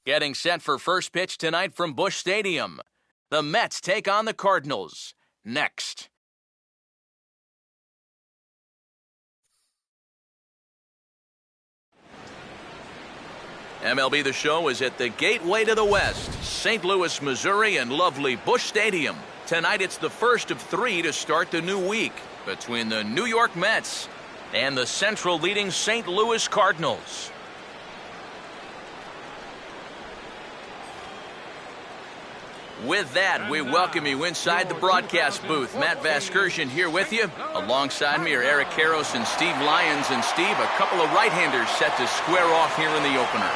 Getting set for first pitch tonight from Busch Stadium. The Mets take on the Cardinals. Next. MLB The Show is at the gateway to the West, St. Louis, Missouri, and lovely Busch Stadium. Tonight it's the first of 3 to start the new week between the New York Mets and the Central leading St. Louis Cardinals. With that, we welcome you inside the broadcast booth. Matt Vasgersian here with you. Alongside me are Eric Karros and Steve Lyons. And Steve, a couple of right-handers set to square off here in the opener.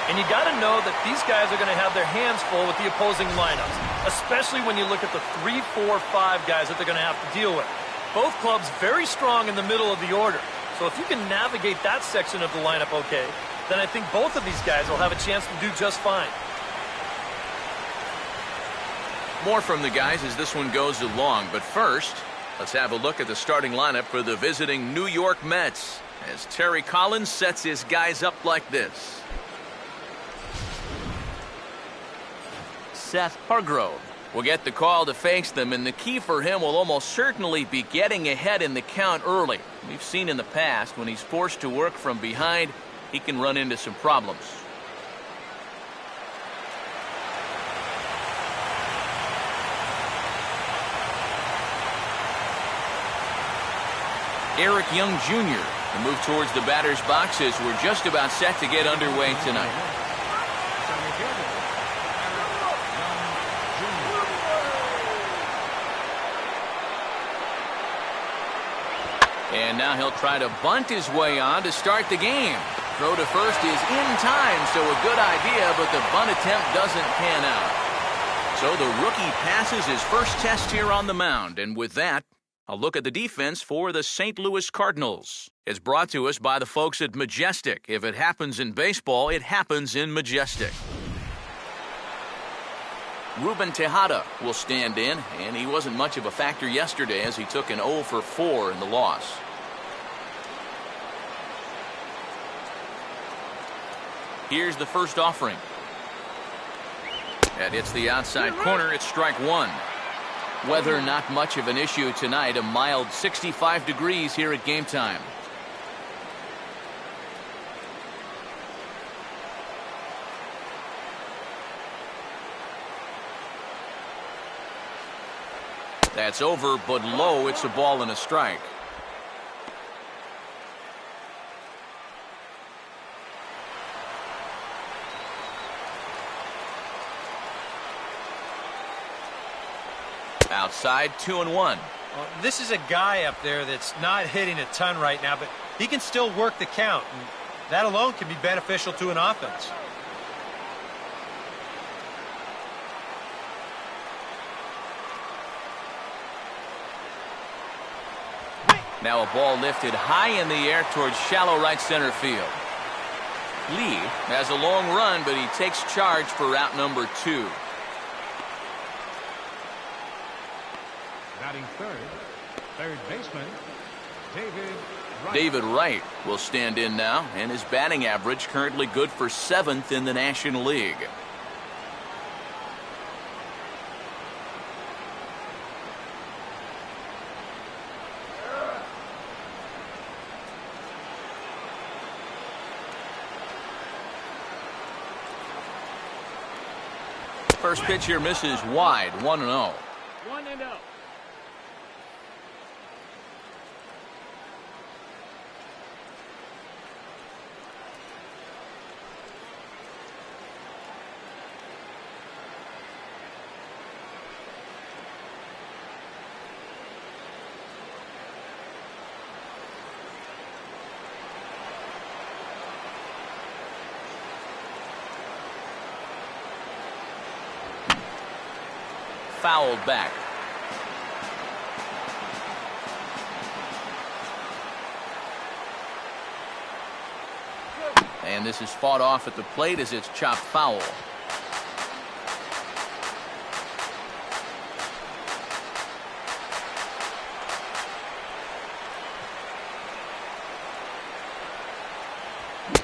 And you got to know that these guys are going to have their hands full with the opposing lineups, especially when you look at the 3, 4, 5 guys that they're going to have to deal with. Both clubs very strong in the middle of the order. So if you can navigate that section of the lineup okay, then I think both of these guys will have a chance to do just fine. More from the guys as this one goes along, but first, let's have a look at the starting lineup for the visiting New York Mets as Terry Collins sets his guys up like this. Seth Hargrove will get the call to face them, and the key for him will almost certainly be getting ahead in the count early. We've seen in the past when he's forced to work from behind, he can run into some problems. Eric Young Jr. to move towards the batter's boxes. We're just about set to get underway tonight. And now he'll try to bunt his way on to start the game. Throw to first is in time, so a good idea, but the bunt attempt doesn't pan out. So the rookie passes his first test here on the mound, and with that, a look at the defense for the St. Louis Cardinals. It's brought to us by the folks at Majestic. If it happens in baseball, it happens in Majestic. Ruben Tejada will stand in, and he wasn't much of a factor yesterday as he took an 0 for 4 in the loss. Here's the first offering. And it's the outside corner. It's strike one. Weather not much of an issue tonight. A mild 65 degrees here at game time. That's over, but low. It's a ball and a strike. Outside, 2-1. Well, this is a guy up there that's not hitting a ton right now, but he can still work the count, and that alone can be beneficial to an offense. Now a ball lifted high in the air towards shallow right center field. Lee has a long run, but he takes charge for route number 2. Batting third baseman, David Wright will stand in now, and his batting average currently good for 7th in the National League. First pitch here misses wide, 1-0. 1-0. Fouled back. And this is fought off at the plate as it's chopped foul.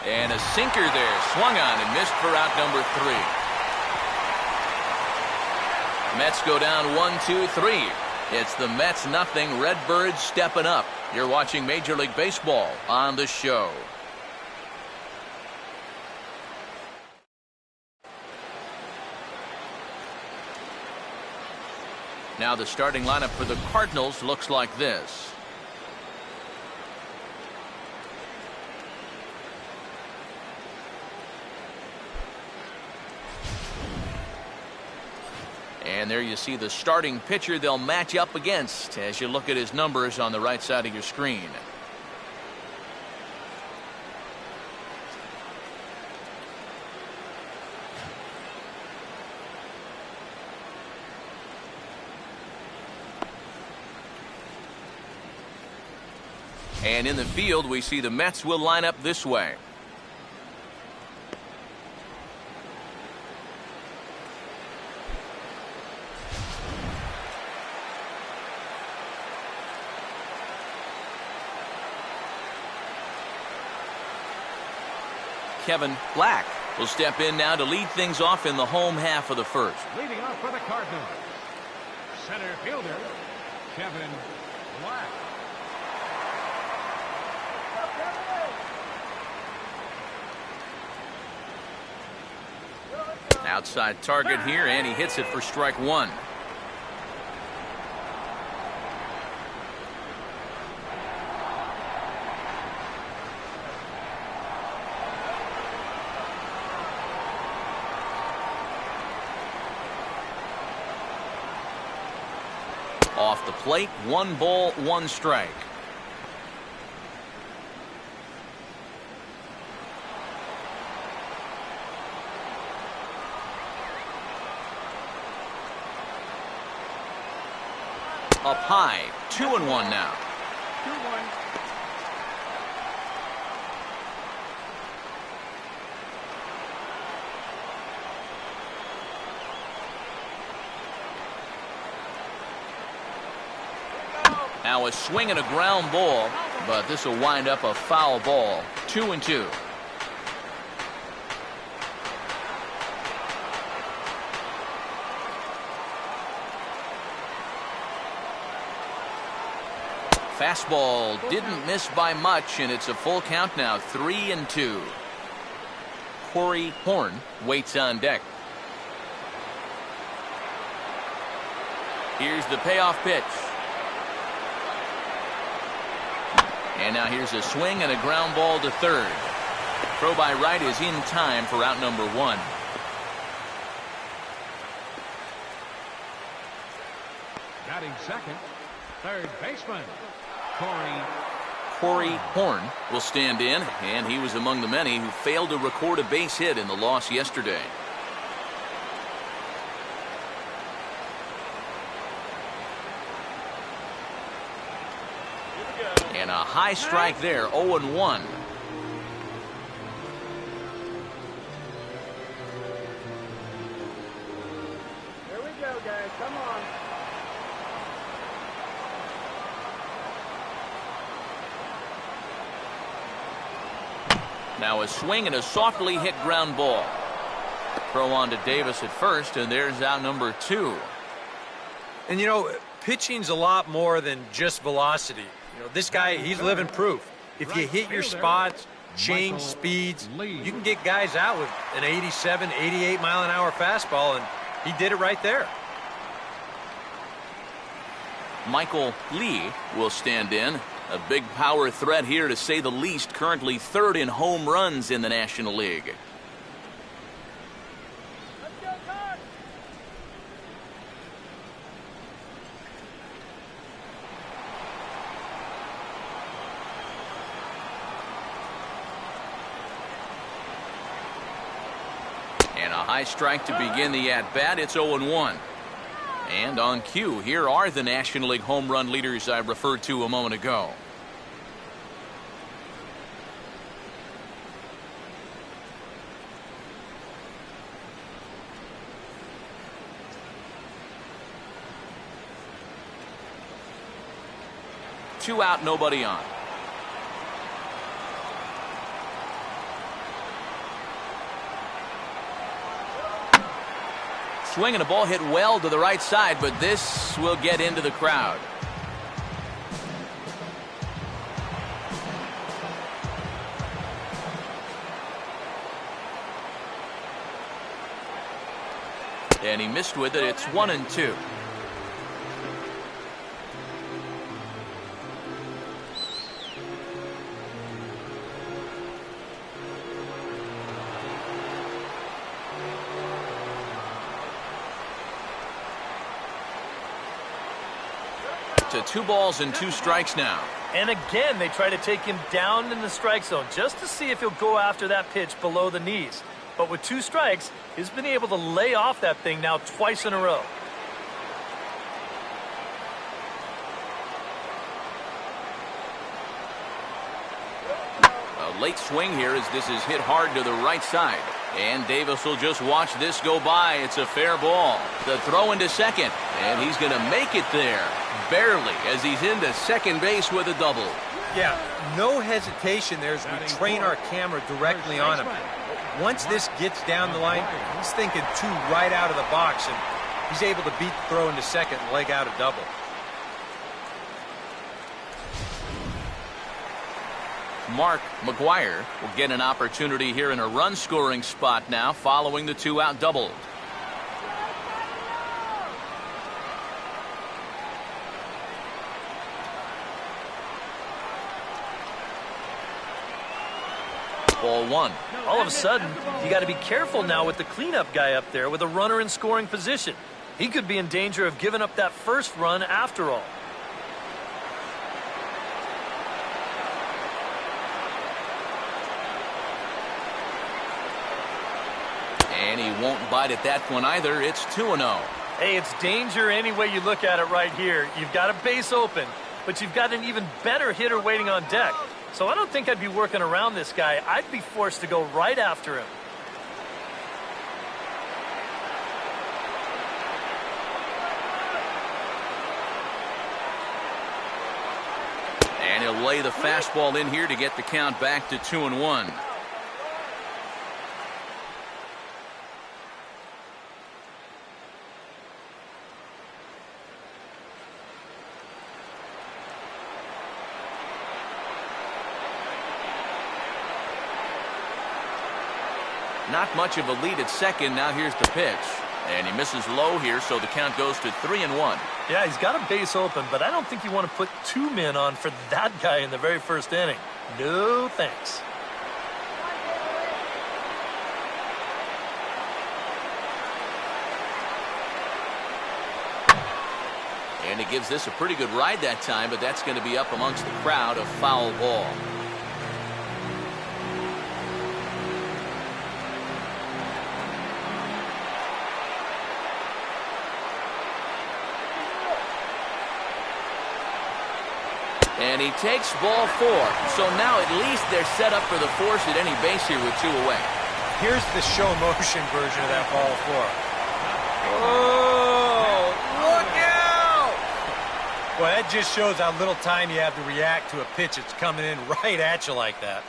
And a sinker there, swung on and missed for out number 3. Mets go down 1-2-3. It's the Mets nothing, Redbirds stepping up. You're watching Major League Baseball on the show. Now the starting lineup for the Cardinals looks like this. And there you see the starting pitcher they'll match up against as you look at his numbers on the right side of your screen. And in the field, we see the Mets will line up this way. Kevin Black will step in now to lead things off in the home half of the first. Leading off for the Cardinals, center fielder Kevin Black. Outside target here, and he hits it for strike 1. Off the plate, 1 ball, 1 strike. Up high, 2-1 now. 2-1. Now a swing and a ground ball, but this will wind up a foul ball. 2-2. Fastball didn't miss by much, and it's a full count now. 3-2. Corey Horn waits on deck. Here's the payoff pitch. And now here's a swing and a ground ball to third. Throw by right is in time for out number 1. Batting second, third baseman Corey Horn will stand in, and he was among the many who failed to record a base hit in the loss yesterday. And a high strike there, 0-1. Here we go, guys. Come on. Now a swing and a softly hit ground ball. Throw on to Davis at first, and there's out number 2. And, you know, pitching's a lot more than just velocity. You know, this guy, he's living proof. If you hit your spots, change speeds, you can get guys out with an 87, 88 mile an hour fastball, and he did it right there. Michael Lee will stand in. A big power threat here, to say the least. Currently 3rd in home runs in the National League. Let's go, Card. And a high strike to begin the at-bat. It's 0-1. And on cue, here are the National League home run leaders I referred to a moment ago. Two out, nobody on. Swinging a ball hit well to the right side, but this will get into the crowd. And he missed with it. It's 1-2. To 2 balls and 2 strikes now. And again, they try to take him down in the strike zone just to see if he'll go after that pitch below the knees. But with 2 strikes, he's been able to lay off that thing now twice in a row. A late swing here as this is hit hard to the right side. And Davis will just watch this go by. It's a fair ball. The throw into second. And he's going to make it there. Barely, as he's into second base with a double. Yeah, no hesitation there as we train our camera directly on him. Once this gets down the line, he's thinking 2 right out of the box, and he's able to beat the throw into second and leg out a double. Mark McGuire will get an opportunity here in a run-scoring spot now following the 2-out double. Ball 1. All of a sudden, you got to be careful now with the cleanup guy up there with a runner in scoring position. He could be in danger of giving up that first run after all. And he won't bite at that one either. It's 2-0. Hey, it's danger any way you look at it right here. You've got a base open, but you've got an even better hitter waiting on deck. So I don't think I'd be working around this guy. I'd be forced to go right after him. And he'll lay the fastball in here to get the count back to 2-1. Not much of a lead at second. Now here's the pitch. And he misses low here, so the count goes to 3-1. Yeah, he's got a base open, but I don't think you want to put 2 men on for that guy in the very first inning. No thanks. And he gives this a pretty good ride that time, but that's going to be up amongst the crowd, a foul ball. And he takes ball 4. So now at least they're set up for the force at any base here with 2 away. Here's the show motion version of that ball 4. Oh, look out! Well, that just shows how little time you have to react to a pitch that's coming in right at you like that.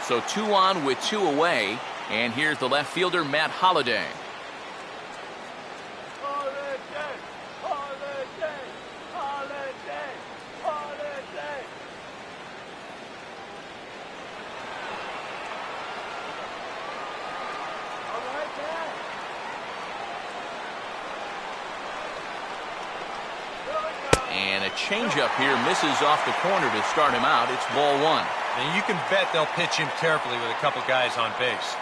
So 2 on with 2 away. And here's the left fielder, Matt Holliday. And a changeup here misses off the corner to start him out. It's ball 1. And you can bet they'll pitch him carefully with a couple guys on base.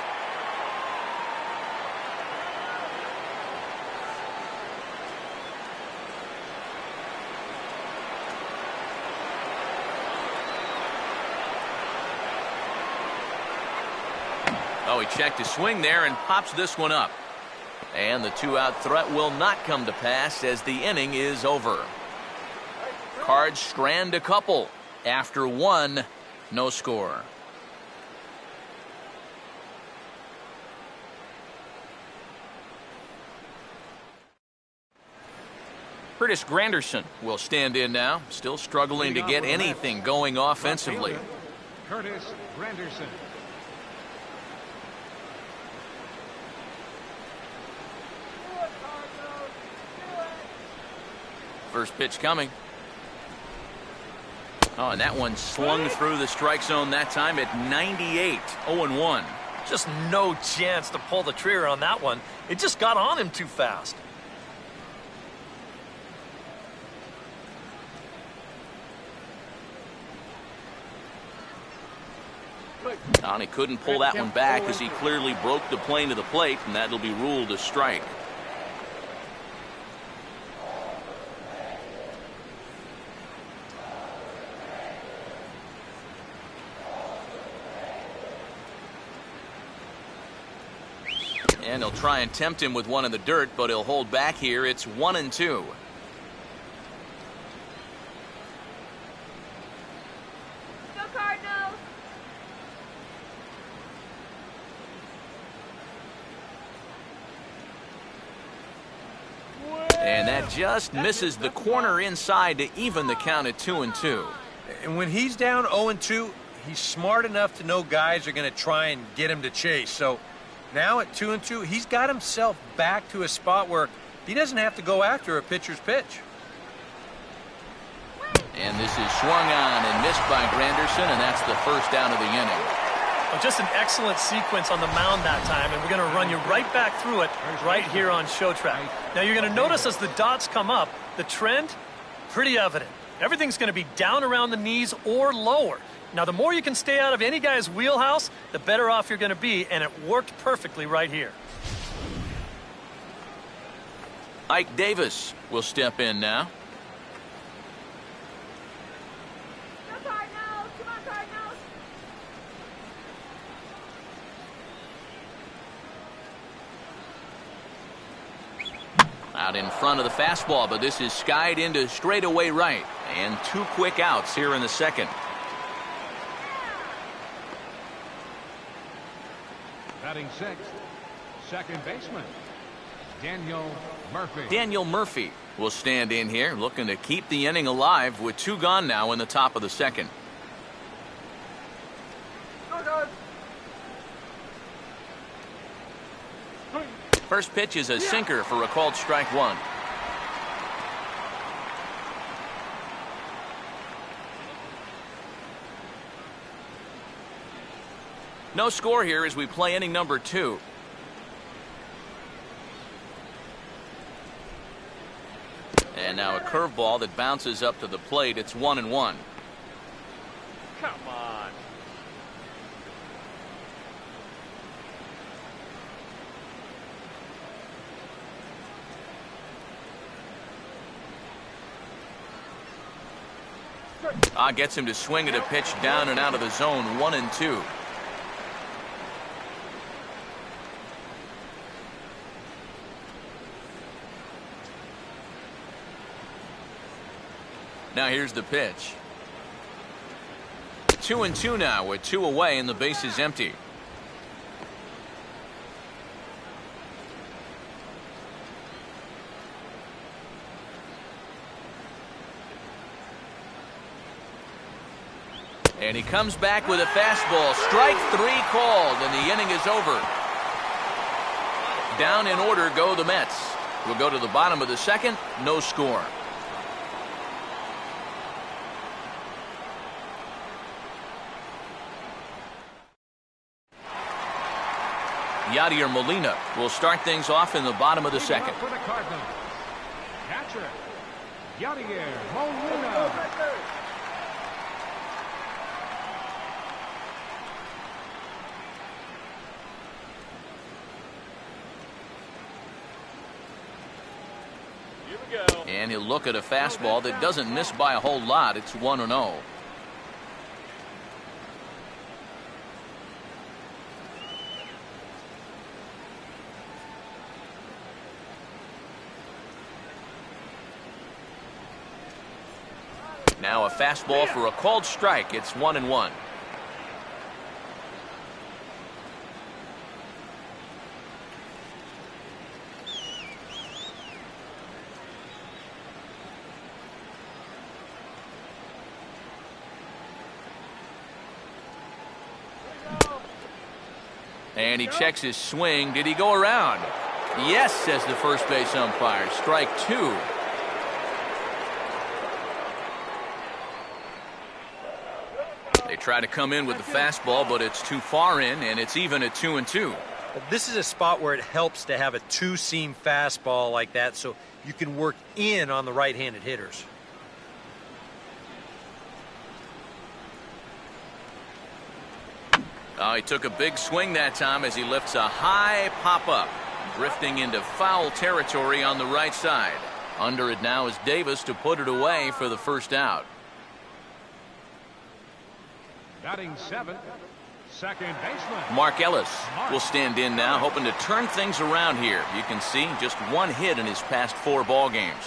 Oh, he checked his swing there and pops this one up. And the 2-out threat will not come to pass as the inning is over. Cards strand a couple. After 1, no score. Curtis Granderson will stand in now, still struggling to get anything going offensively. Curtis Granderson. First pitch coming. Oh, and that one slung through the strike zone that time at 98. 0-1. Just no chance to pull the trigger on that one. It just got on him too fast. And he couldn't pull that one back as he clearly broke the plane to the plate, and that'll be ruled a strike. And he'll try and tempt him with one in the dirt, but he'll hold back here. It's 1-2. Go Cardinals! And that just misses the corner inside to even the count at 2-2. And when he's down 0-2, he's smart enough to know guys are going to try and get him to chase. So now at 2-2, he's got himself back to a spot where he doesn't have to go after a pitcher's pitch. And this is swung on and missed by Granderson, and that's the first down of the inning. Oh, just an excellent sequence on the mound that time, and we're going to run you right back through it right here on Show Track. Now you're going to notice as the dots come up, the trend, pretty evident. Everything's going to be down around the knees or lower. Now the more you can stay out of any guy's wheelhouse, the better off you're going to be, and it worked perfectly right here. Ike Davis will step in now. Go Cardinals! Come on, Cardinals! Out in front of the fastball, but this is skied into straightaway right. And 2 quick outs here in the second. Batting sixth, second baseman, Daniel Murphy. Daniel Murphy will stand in here, looking to keep the inning alive with 2 gone now in the top of the second. First pitch is a sinker for a called strike 1. No score here as we play inning number 2. And now a curveball that bounces up to the plate. It's 1-1. Come on. Gets him to swing at a pitch down and out of the zone. 1-2. Now here's the pitch. 2-2 now with 2 away and the base is empty. And he comes back with a fastball. Strike 3 called, and the inning is over. Down in order go the Mets. We'll go to the bottom of the second. No score. Yadier Molina will start things off in the bottom of the second. For the Cardinals, catcher, Yadier Molina. And he'll look at a fastball that doesn't miss by a whole lot. It's 1-0. Now a fastball for a called strike. It's 1-1. And he checks his swing. Did he go around? Yes, says the first base umpire. Strike 2. try to come in with the fastball, but it's too far in, and it's even at 2-2. This is a spot where it helps to have a two-seam fastball like that so you can work in on the right-handed hitters. Oh, he took a big swing that time as he lifts a high pop-up, drifting into foul territory on the right side. Under it now is Davis to put it away for the first out. Batting 7th, second baseman. Mark Ellis will stand in now, hoping to turn things around here. You can see just one hit in his past 4 ball games.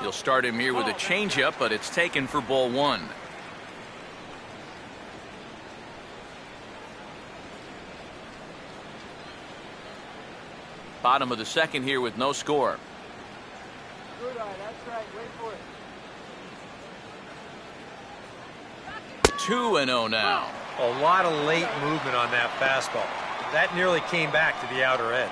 He'll start him here with a changeup, but it's taken for ball 1. Bottom of the second here with no score. Good eye, that's right. Wait for it. 2-0 now. A lot of late movement on that fastball. That nearly came back to the outer edge.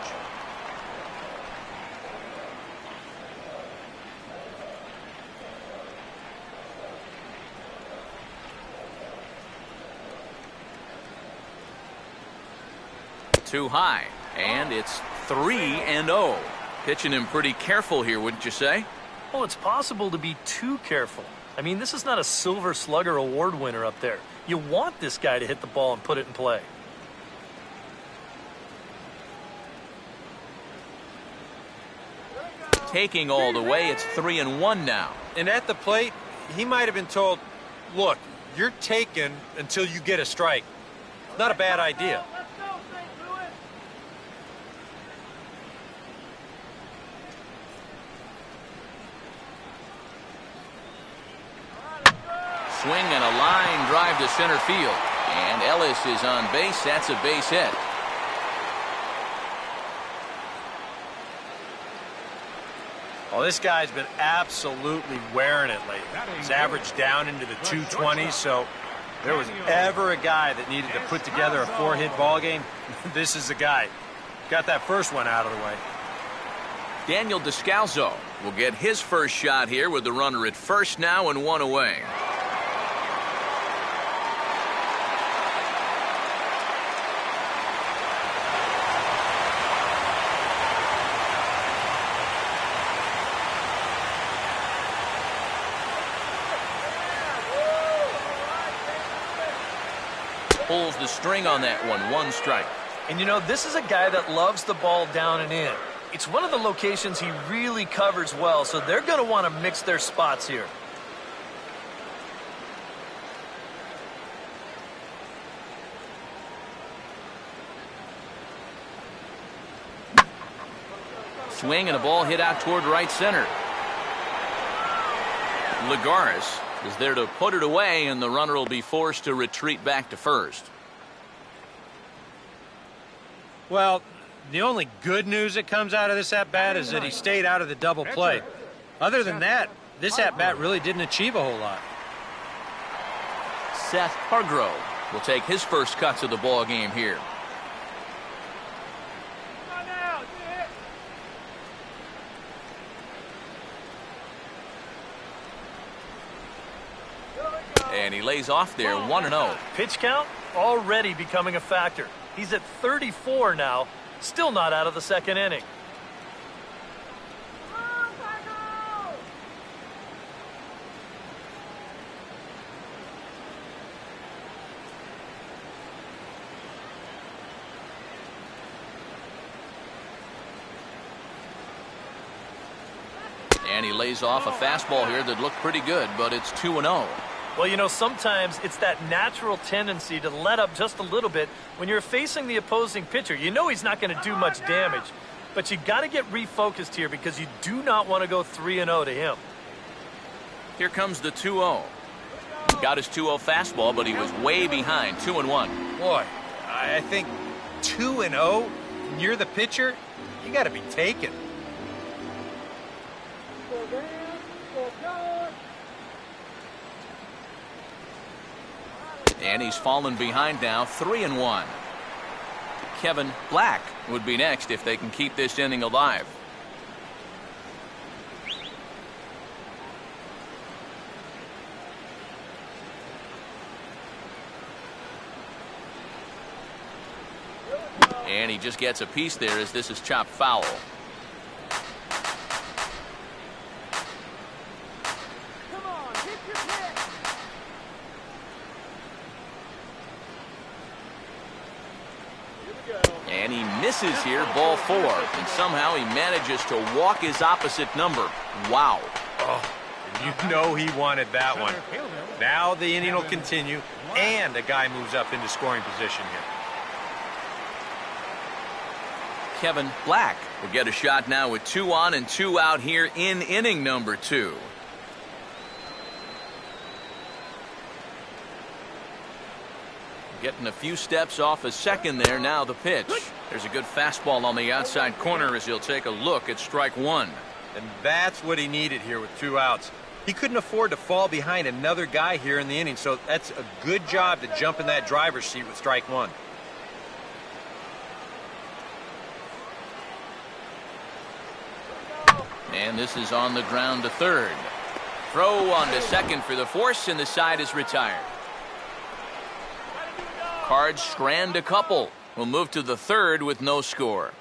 Too high, and it's 3-0. Pitching him pretty careful here, wouldn't you say? Well, it's possible to be too careful. I mean, this is not a Silver Slugger award winner up there. You want this guy to hit the ball and put it in play. Taking all the way, it's 3-1 now. And at the plate, he might have been told, look, you're taken until you get a strike. Not a bad idea. Let's go, St. Louis. Swing and a line drive to center field. And Ellis is on base. That's a base hit. Well, this guy's been absolutely wearing it lately. He's averaged down into the 220s, so if there was ever a guy that needed to put together a 4-hit ball game, this is the guy. Got that first one out of the way. Daniel Descalzo will get his first shot here with the runner at first now and 1 away. Pulls the string on that one. 1 strike. And you know, this is a guy that loves the ball down and in. It's one of the locations he really covers well, so they're going to want to mix their spots here. Swing and a ball hit out toward right center. Lagares is there to put it away, and the runner will be forced to retreat back to first. Well, the only good news that comes out of this at-bat is that he stayed out of the double play. Other than that, this at-bat really didn't achieve a whole lot. Seth Hargrove will take his first cuts of the ball game here. Come on now, hit. And he lays off there, 1-0. Pitch count already becoming a factor. He's at 34 now, still not out of the second inning. Come on, Cardinals. And he lays off a fastball here that looked pretty good, but it's 2-0. Well, you know, sometimes it's that natural tendency to let up just a little bit when you're facing the opposing pitcher. You know he's not going to do much damage, but you got to get refocused here because you do not want to go 3-0 to him. Here comes the 2-0. Got his 2-0 fastball, but he was way behind, 2-1. Boy, I think 2-0, and you're the pitcher, you got to be taken. Go down, go down. And he's fallen behind now, 3-1. Kevin Black would be next if they can keep this inning alive. And he just gets a piece there as this is chopped foul. Come on, hit your pitch. And he misses here, ball 4. And somehow he manages to walk his opposite number. Wow. Oh, you know he wanted that one. Now the inning will continue, and a guy moves up into scoring position here. Kevin Black will get a shot now with 2 on and 2 out here in inning number 2. Getting a few steps off a second there. Now the pitch. There's a good fastball on the outside corner as he'll take a look at strike 1. And that's what he needed here with 2 outs. He couldn't afford to fall behind another guy here in the inning, so that's a good job to jump in that driver's seat with strike 1. And this is on the ground to third. Throw on to second for the force, and the side is retired. Cards strand a couple. We'll move to the third with no score.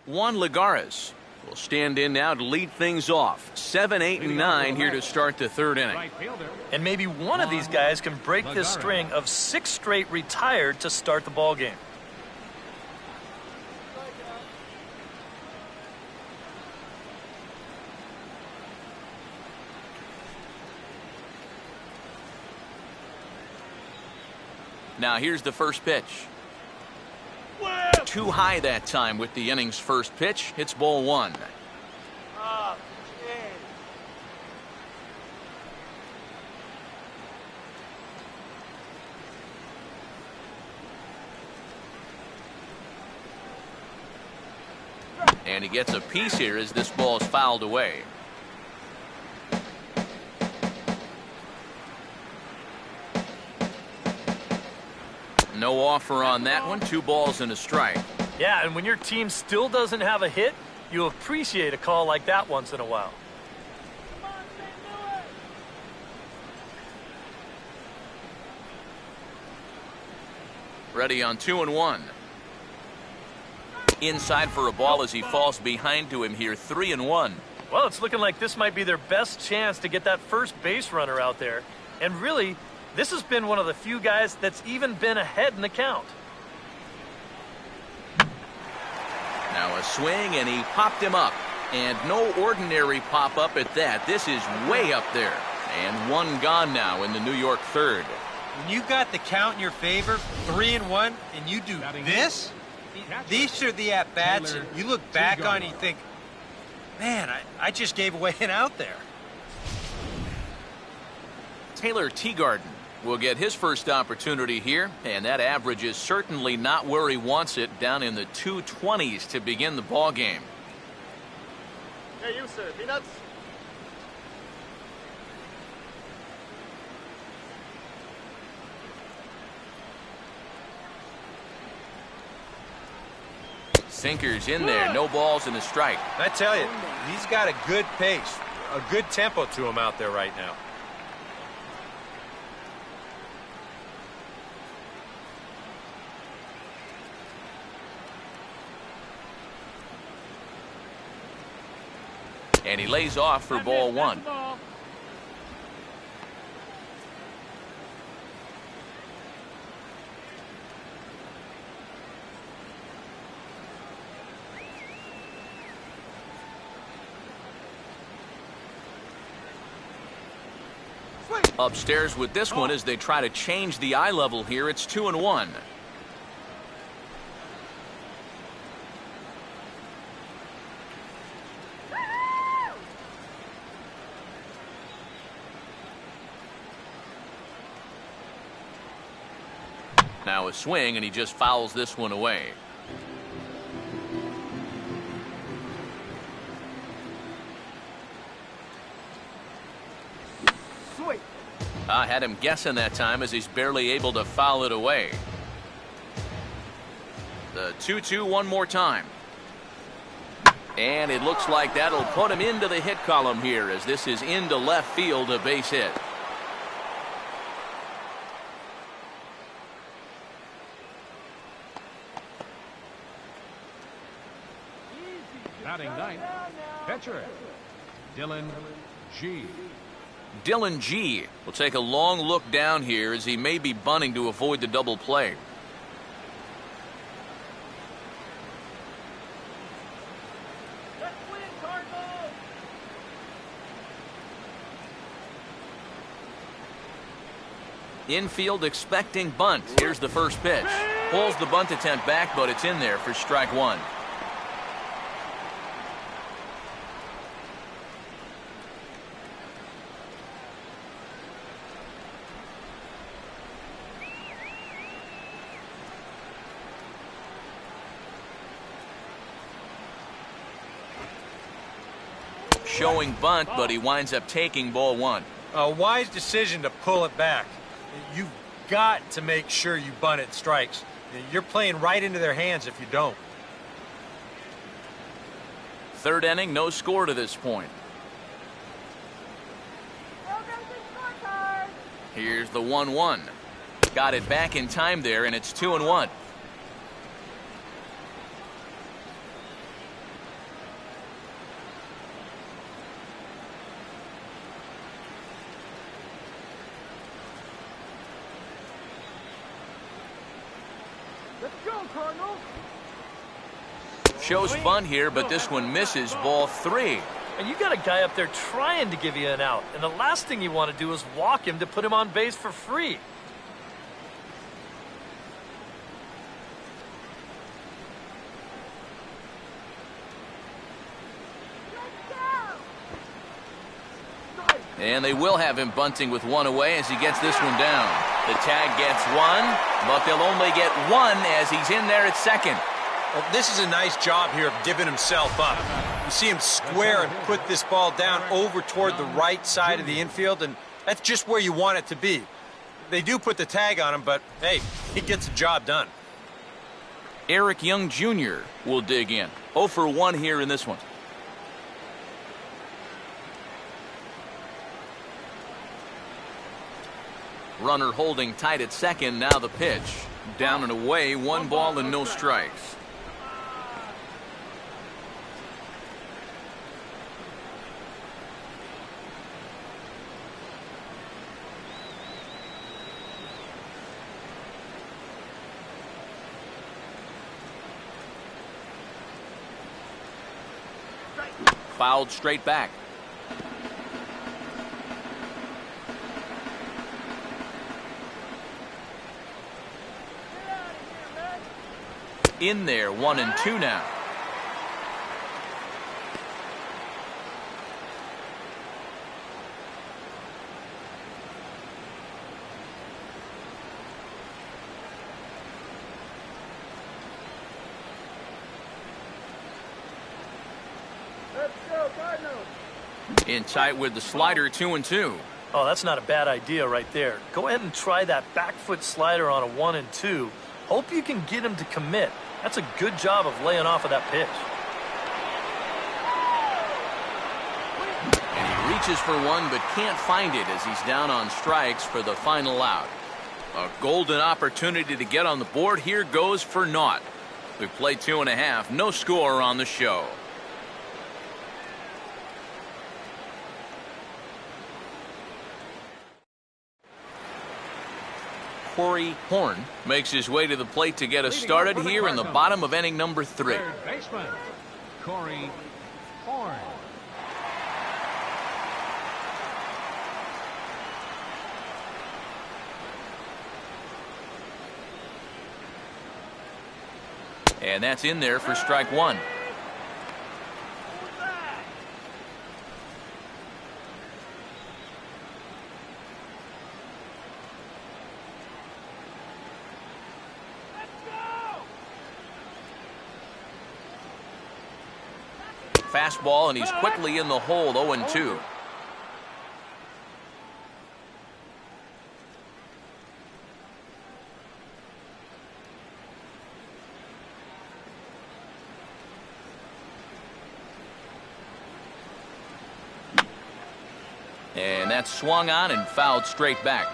Juan Lagares will stand in now to lead things off. 7, 8, and 9 here to start the third inning. And maybe one of these guys can break this string of 6 straight retired to start the ball game. Now here's the first pitch. Too high that time with the inning's first pitch. It's ball 1. And he gets a piece here as this ball is fouled away. No offer on that one. 2 balls and a strike. Yeah, and when your team still doesn't have a hit, you appreciate a call like that once in a while. Ready on 2-1. Inside for a ball as he falls behind to him here. 3-1. Well, it's looking like this might be their best chance to get that first base runner out there. And really, this has been one of the few guys that's even been ahead in the count. Now a swing, and he popped him up. And no ordinary pop-up at that. This is way up there. And 1 gone now in the New York third. When you got the count in your favor, 3-1, and you do this, these are the at-bats, and you look back on it and you think, man, I just gave away an out there. Taylor Teagarden will get his first opportunity here, and that average is certainly not where he wants it, down in the 220s to begin the ball game. Hey, you, sir. Peanuts? Sinkers in there, no balls and a strike. I tell you, he's got a good pace, a good tempo to him out there right now. And he lays off for ball 1. Upstairs with this one as they try to change the eye level here. It's 2-1. Now a swing, and he just fouls this one away. I had him guessing that time as he's barely able to foul it away. The 2-2 one more time. And it looks like that'll put him into the hit column here as this is into left field, a base hit. Batting ninth, pitcher, Dylan G. Dylan G will take a long look down here as he may be bunting to avoid the double play. Let's win, Cardinals! Infield expecting bunt. Here's the first pitch. Pulls the bunt attempt back, but it's in there for strike one. Showing bunt, but he winds up taking ball one. A wise decision to pull it back. You've got to make sure you bunt it strikes. You're playing right into their hands if you don't. Third inning, no score to this point. Here's the 1-1. Got it back in time there, and it's 2-1. Let's go, Cardinals! Shows bunt here, but this one misses, ball three. And you got a guy up there trying to give you an out. And the last thing you want to do is walk him to put him on base for free. And they will have him bunting with one away as he gets this one down. The tag gets one, but they'll only get one as he's in there at second. Well, this is a nice job here of giving himself up. You see him square and put this ball down over toward the right side of the infield, and that's just where you want it to be. They do put the tag on him, but hey, he gets the job done. Eric Young Jr. will dig in. 0 for 1 here in this one. Runner holding tight at second. Now the pitch. Down and away. 1 ball and no strikes. Fouled straight back. In there, 1-2 now. Let's go, Cardinals! In tight with the slider, 2-2. Oh, that's not a bad idea right there. Go ahead and try that back foot slider on a 1-2. Hope you can get him to commit. That's a good job of laying off of that pitch. And he reaches for one but can't find it as he's down on strikes for the final out. A golden opportunity to get on the board here goes for naught. We play 2.5, no score on the show. Corey Horn makes his way to the plate to get us started here in the bottom of inning number 3. Third baseman, Corey Horn. And that's in there for strike one. Fastball, and he's quickly in the hole, 0-2. And that's swung on and fouled straight back.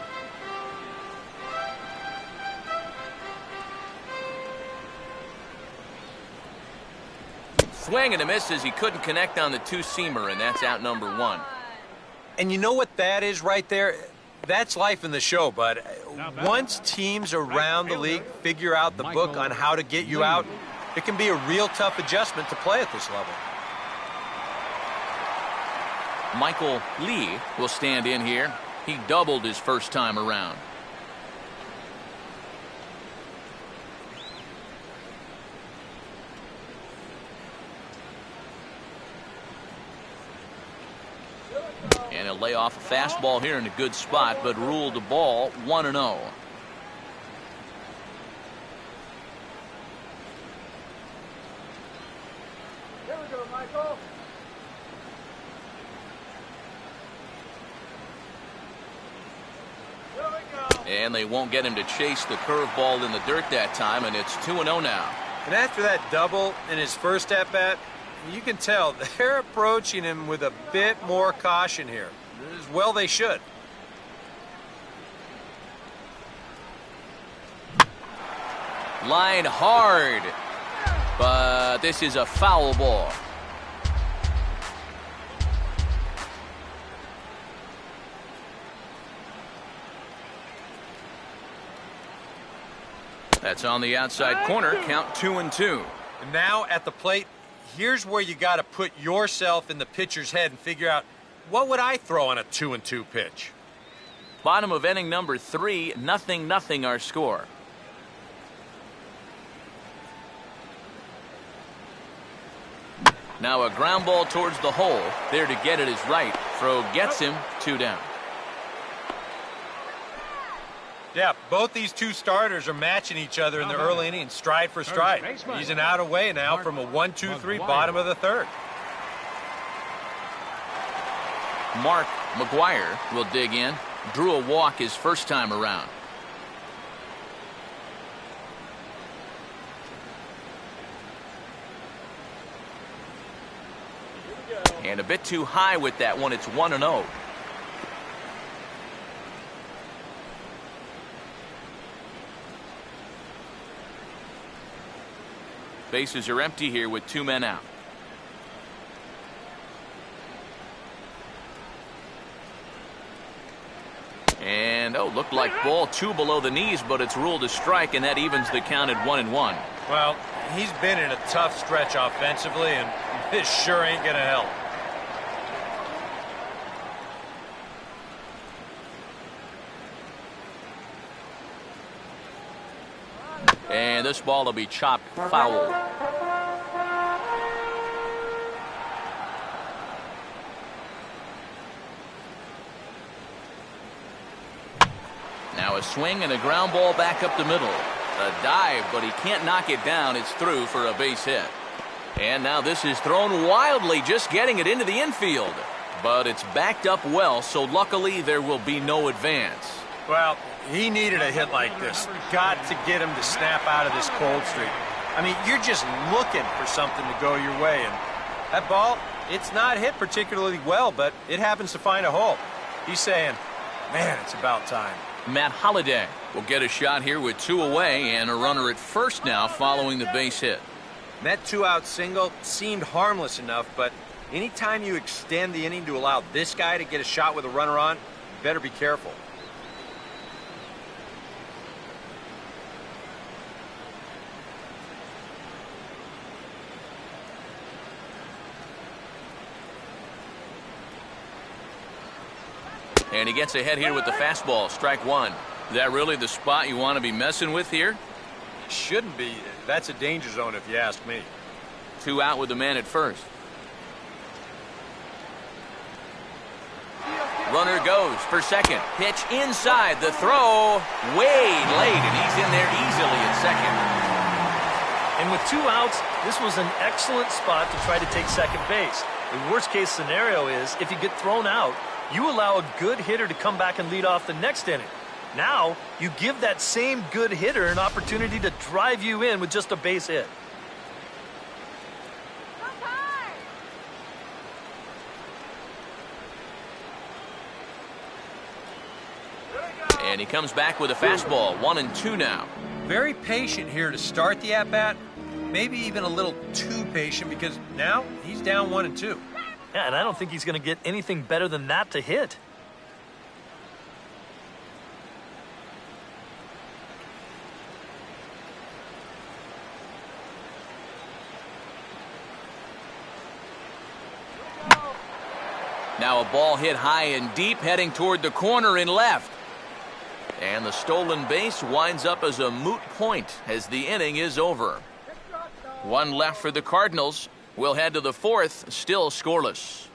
Swing and a miss as he couldn't connect on the two-seamer, and that's out number one. And you know what that is right there? That's life in the show, bud. Once teams around the league figure out the book on how to get you out, it can be a real tough adjustment to play at this level. Michael Lee will stand in here. He doubled his first time around. And he'll lay off a fastball here in a good spot, but ruled the ball 1-0. Here we go, Michael. Here we go. And they won't get him to chase the curveball in the dirt that time, and it's 2-0 now. And after that double in his first at-bat, you can tell they're approaching him with a bit more caution here. As well they should. Line hard, but this is a foul ball. That's on the outside corner, count 2-2. And now at the plate, here's where you got to put yourself in the pitcher's head and figure out, what would I throw on a 2-2 pitch? Bottom of inning number 3, 0-0 our score. Now a ground ball towards the hole. There to get it is right. Throw gets him, 2 down. Yeah, both these two starters are matching each other in the early innings, stride for stride. He's an out away now from a 1-2-3 bottom of the third. Mark McGuire will dig in. Drew a walk his first time around. And a bit too high with that one. It's 1-0. Bases are empty here with 2 men out. And, looked like ball 2 below the knees, but it's ruled a strike, and that evens the count at 1-1. Well, he's been in a tough stretch offensively, and this sure ain't going to help. And this ball will be chopped foul. Now a swing and a ground ball back up the middle. A dive, but he can't knock it down. It's through for a base hit. And now this is thrown wildly, just getting it into the infield. But it's backed up well, so luckily there will be no advance. Well, he needed a hit like this. Got to get him to snap out of this cold streak. I mean, you're just looking for something to go your way. And that ball, it's not hit particularly well, but it happens to find a hole. He's saying, man, it's about time. Matt Holliday will get a shot here with 2 away and a runner at first now following the base hit. That 2-out single seemed harmless enough, but anytime you extend the inning to allow this guy to get a shot with a runner on, you better be careful. And he gets ahead here with the fastball, strike 1. Is that really the spot you want to be messing with here? Shouldn't be. That's a danger zone if you ask me. 2 out with the man at first. Runner goes for second. Pitch inside. The throw way late, and he's in there easily at second. And with 2 outs, this was an excellent spot to try to take second base. The worst case scenario is if you get thrown out, you allow a good hitter to come back and lead off the next inning. Now, you give that same good hitter an opportunity to drive you in with just a base hit. And he comes back with a fastball, 1-2 now. Very patient here to start the at-bat. Maybe even a little too patient because now he's down 1-2. Yeah, and I don't think he's going to get anything better than that to hit. Now a ball hit high and deep, heading toward the corner in left. And the stolen base winds up as a moot point as the inning is over. One left for the Cardinals. We'll head to the fourth, still scoreless.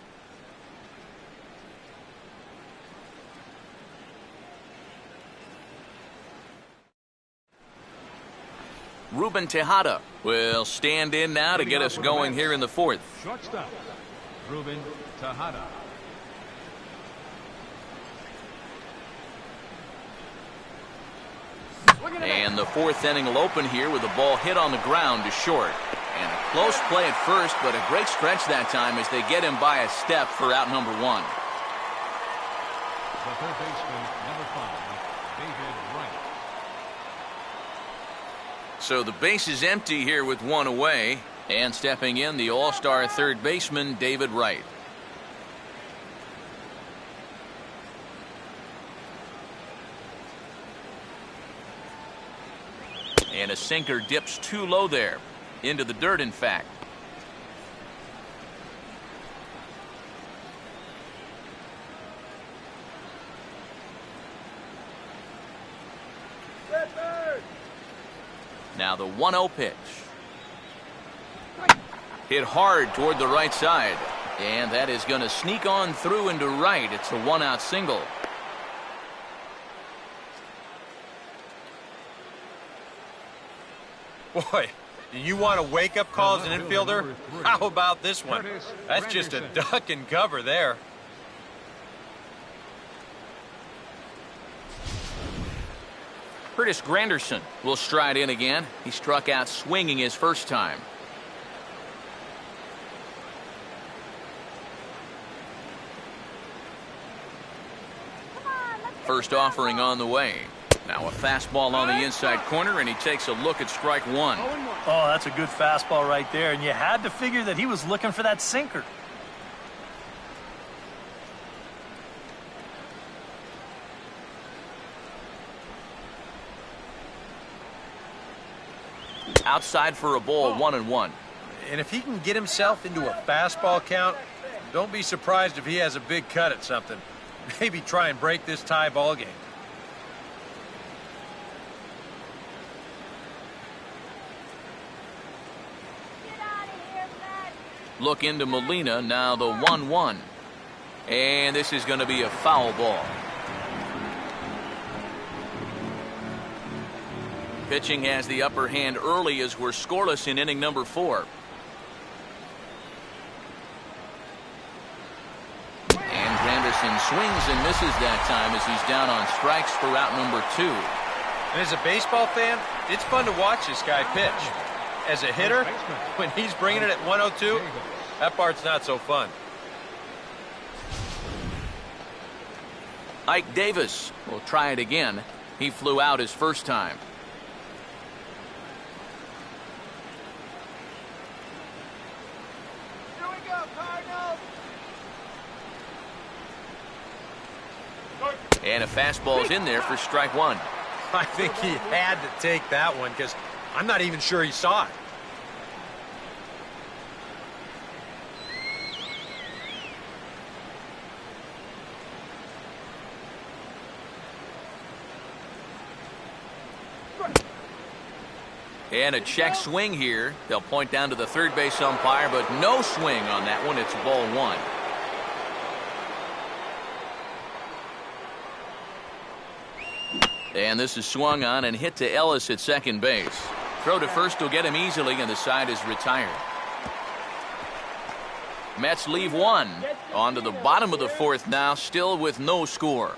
Ruben Tejada will stand in now to get us going here in the fourth. Shortstop, Ruben Tejada. And the fourth inning will open here with a ball hit on the ground to short. And a close play at first, but a great stretch that time as they get him by a step for out number one. The third baseman, number 5, David Wright. So the base is empty here with one away. And stepping in, the all-star third baseman, David Wright. And a sinker dips too low there. Into the dirt, in fact. Now the 1-0 pitch. Hit hard toward the right side. And that is going to sneak on through into right. It's a one-out single. Boy, do you want to wake-up call as an infielder? How about this one? That's just a duck and cover there. Curtis Granderson will stride in again. He struck out swinging his first time. First offering on the way. Now a fastball on the inside corner, and he takes a look at strike one. Oh, that's a good fastball right there, and you had to figure that he was looking for that sinker. Outside for a ball, 1-1. And if he can get himself into a fastball count, don't be surprised if he has a big cut at something. Maybe try and break this tie ball game. Look into Molina, now the 1-1. And this is going to be a foul ball. Pitching has the upper hand early as we're scoreless in inning number 4. And Granderson swings and misses that time as he's down on strikes for out number 2. And as a baseball fan, it's fun to watch this guy pitch. As a hitter, when he's bringing it at 102, that part's not so fun. Ike Davis will try it again. He flew out his first time. Here we go, Cardinals. And a fastball's in there for strike one. I think he had to take that one because I'm not even sure he saw it. And a check swing here. They'll point down to the third base umpire, but no swing on that one. It's ball one. And this is swung on and hit to Ellis at second base. Throw to first will get him easily, and the side is retired. Mets leave one. On to the bottom of the fourth now, still with no score.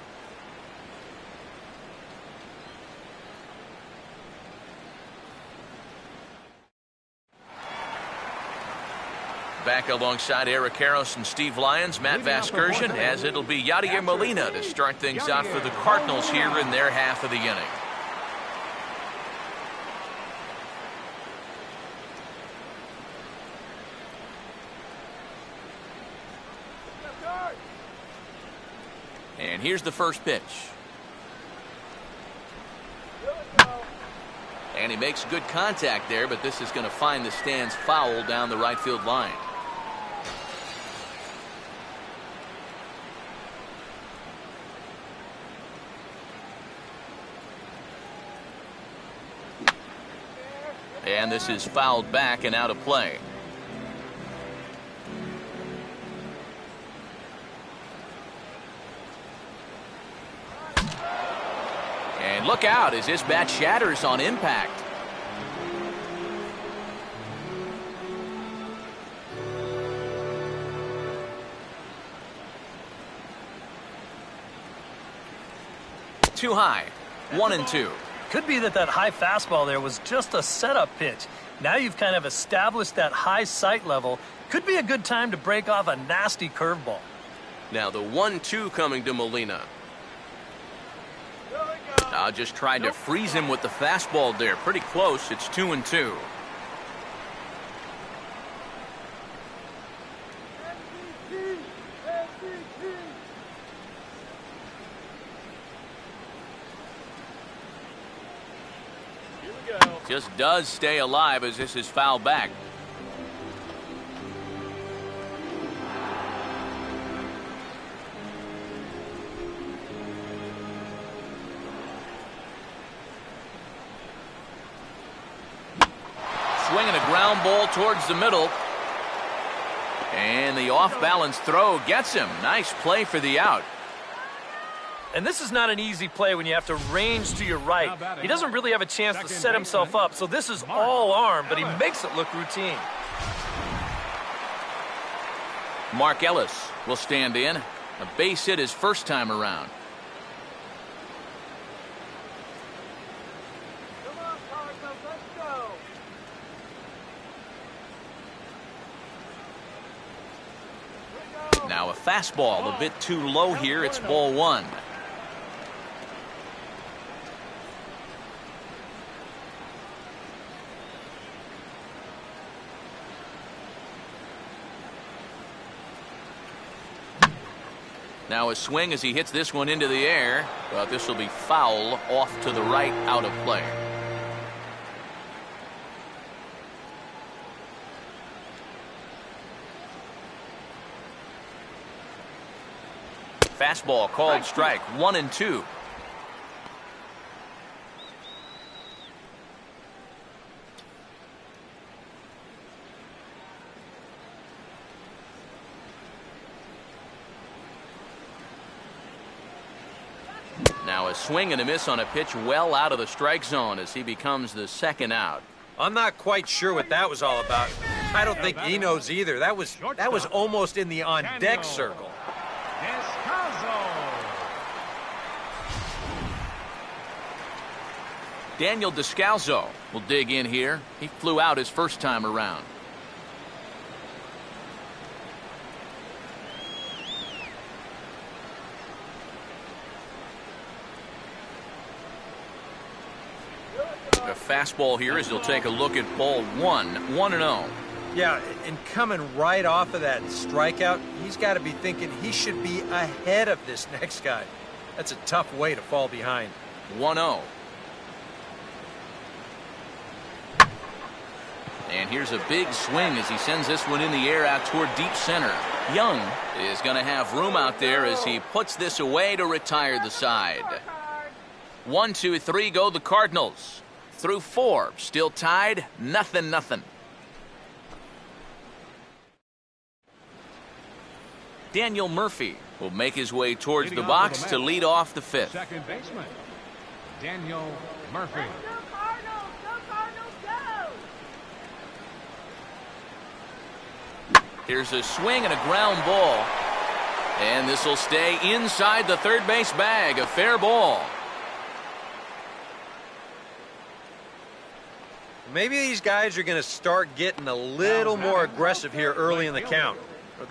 Back alongside Eric Karros and Steve Lyons, Matt Vasgersian, as it'll be Yadier Molina to start things out for the Cardinals here in their half of the inning. And here's the first pitch. And he makes good contact there, but this is going to find the stands foul down the right field line. And this is fouled back and out of play. And look out as this bat shatters on impact. Too high. 1-2. Could be that high fastball there was just a setup pitch. Now you've kind of established that high sight level. Could be a good time to break off a nasty curveball. Now the 1-2 coming to Molina. Now just tried to freeze him with the fastball there. Pretty close. It's 2-2. Just does stay alive as this is fouled back. Swinging a ground ball towards the middle. And the off-balance throw gets him. Nice play for the out. And this is not an easy play when you have to range to your right. He doesn't really have a chance to set himself up, so this is all arm, but he makes it look routine. Mark Ellis will stand in. A base hit his first time around. Come on, Cardinals, let's go. Now a fastball a bit too low here. It's ball one. Now a swing as he hits this one into the air, but this will be foul off to the right, out of play. Fastball called strike. 1-2. Now a swing and a miss on a pitch well out of the strike zone as he becomes the second out. I'm not quite sure what that was all about. I don't think he knows either. That was almost in the on-deck circle. Daniel Descalso will dig in here. He flew out his first time around. A fastball here as he'll take a look at ball one. 1-0. Yeah, and coming right off of that strikeout, he's got to be thinking he should be ahead of this next guy. That's a tough way to fall behind. 1-0. And here's a big swing as he sends this one in the air out toward deep center. Young is going to have room out there as he puts this away to retire the side. 1, 2, 3 go the Cardinals. Through 4, still tied, 0-0. Daniel Murphy will make his way towards the box to lead off the fifth. Second baseman, Daniel Murphy. Go Cardinals, go! Here's a swing and a ground ball. And this will stay inside the third base bag. A fair ball. Maybe these guys are going to start getting a little more aggressive here early in the count.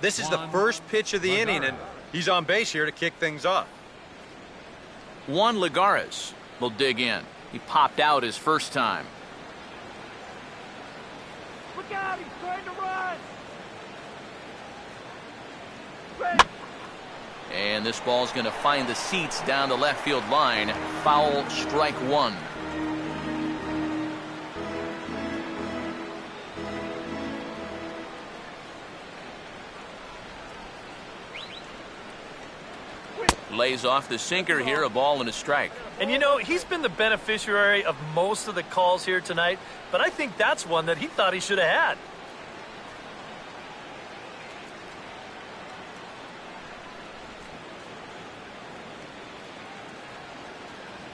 This is the first pitch of the inning, and he's on base here to kick things off. Juan Lagares will dig in. He popped out his first time. Look out, he's trying to run. And this ball's going to find the seats down the left field line. Foul, strike one. Lays off the sinker here, a ball and a strike. And you know, he's been the beneficiary of most of the calls here tonight, but I think that's one that he thought he should have had.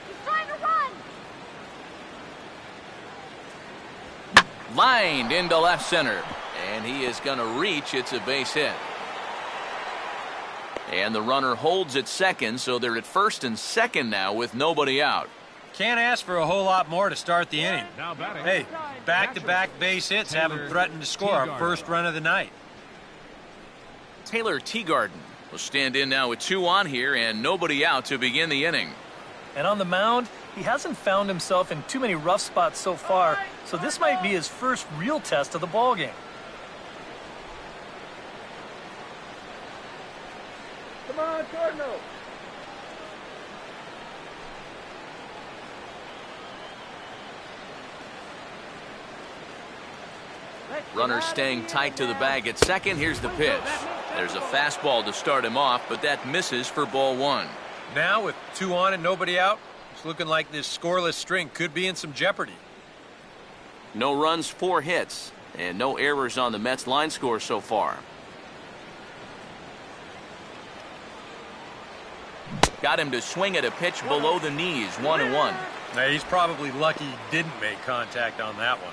He's trying to run. Lined into left center. And he is going to reach. It's a base hit. And the runner holds at second, so they're at first and second now with nobody out. Can't ask for a whole lot more to start the inning. Now batting. Hey, back-to-back base hits haven't threatened to score our first run of the night. Taylor Teagarden will stand in now with 2 on here and nobody out to begin the inning. And on the mound, he hasn't found himself in too many rough spots so far, so this might be his first real test of the ballgame. Come on, Cardinals. Runner staying tight to the bag at second. Here's the pitch. There's a fastball to start him off, but that misses for ball one. Now with 2 on and nobody out, it's looking like this scoreless string could be in some jeopardy. No runs, 4 hits, and no errors on the Mets line score so far. Got him to swing at a pitch below the knees, 1-1. Now, he's probably lucky he didn't make contact on that one.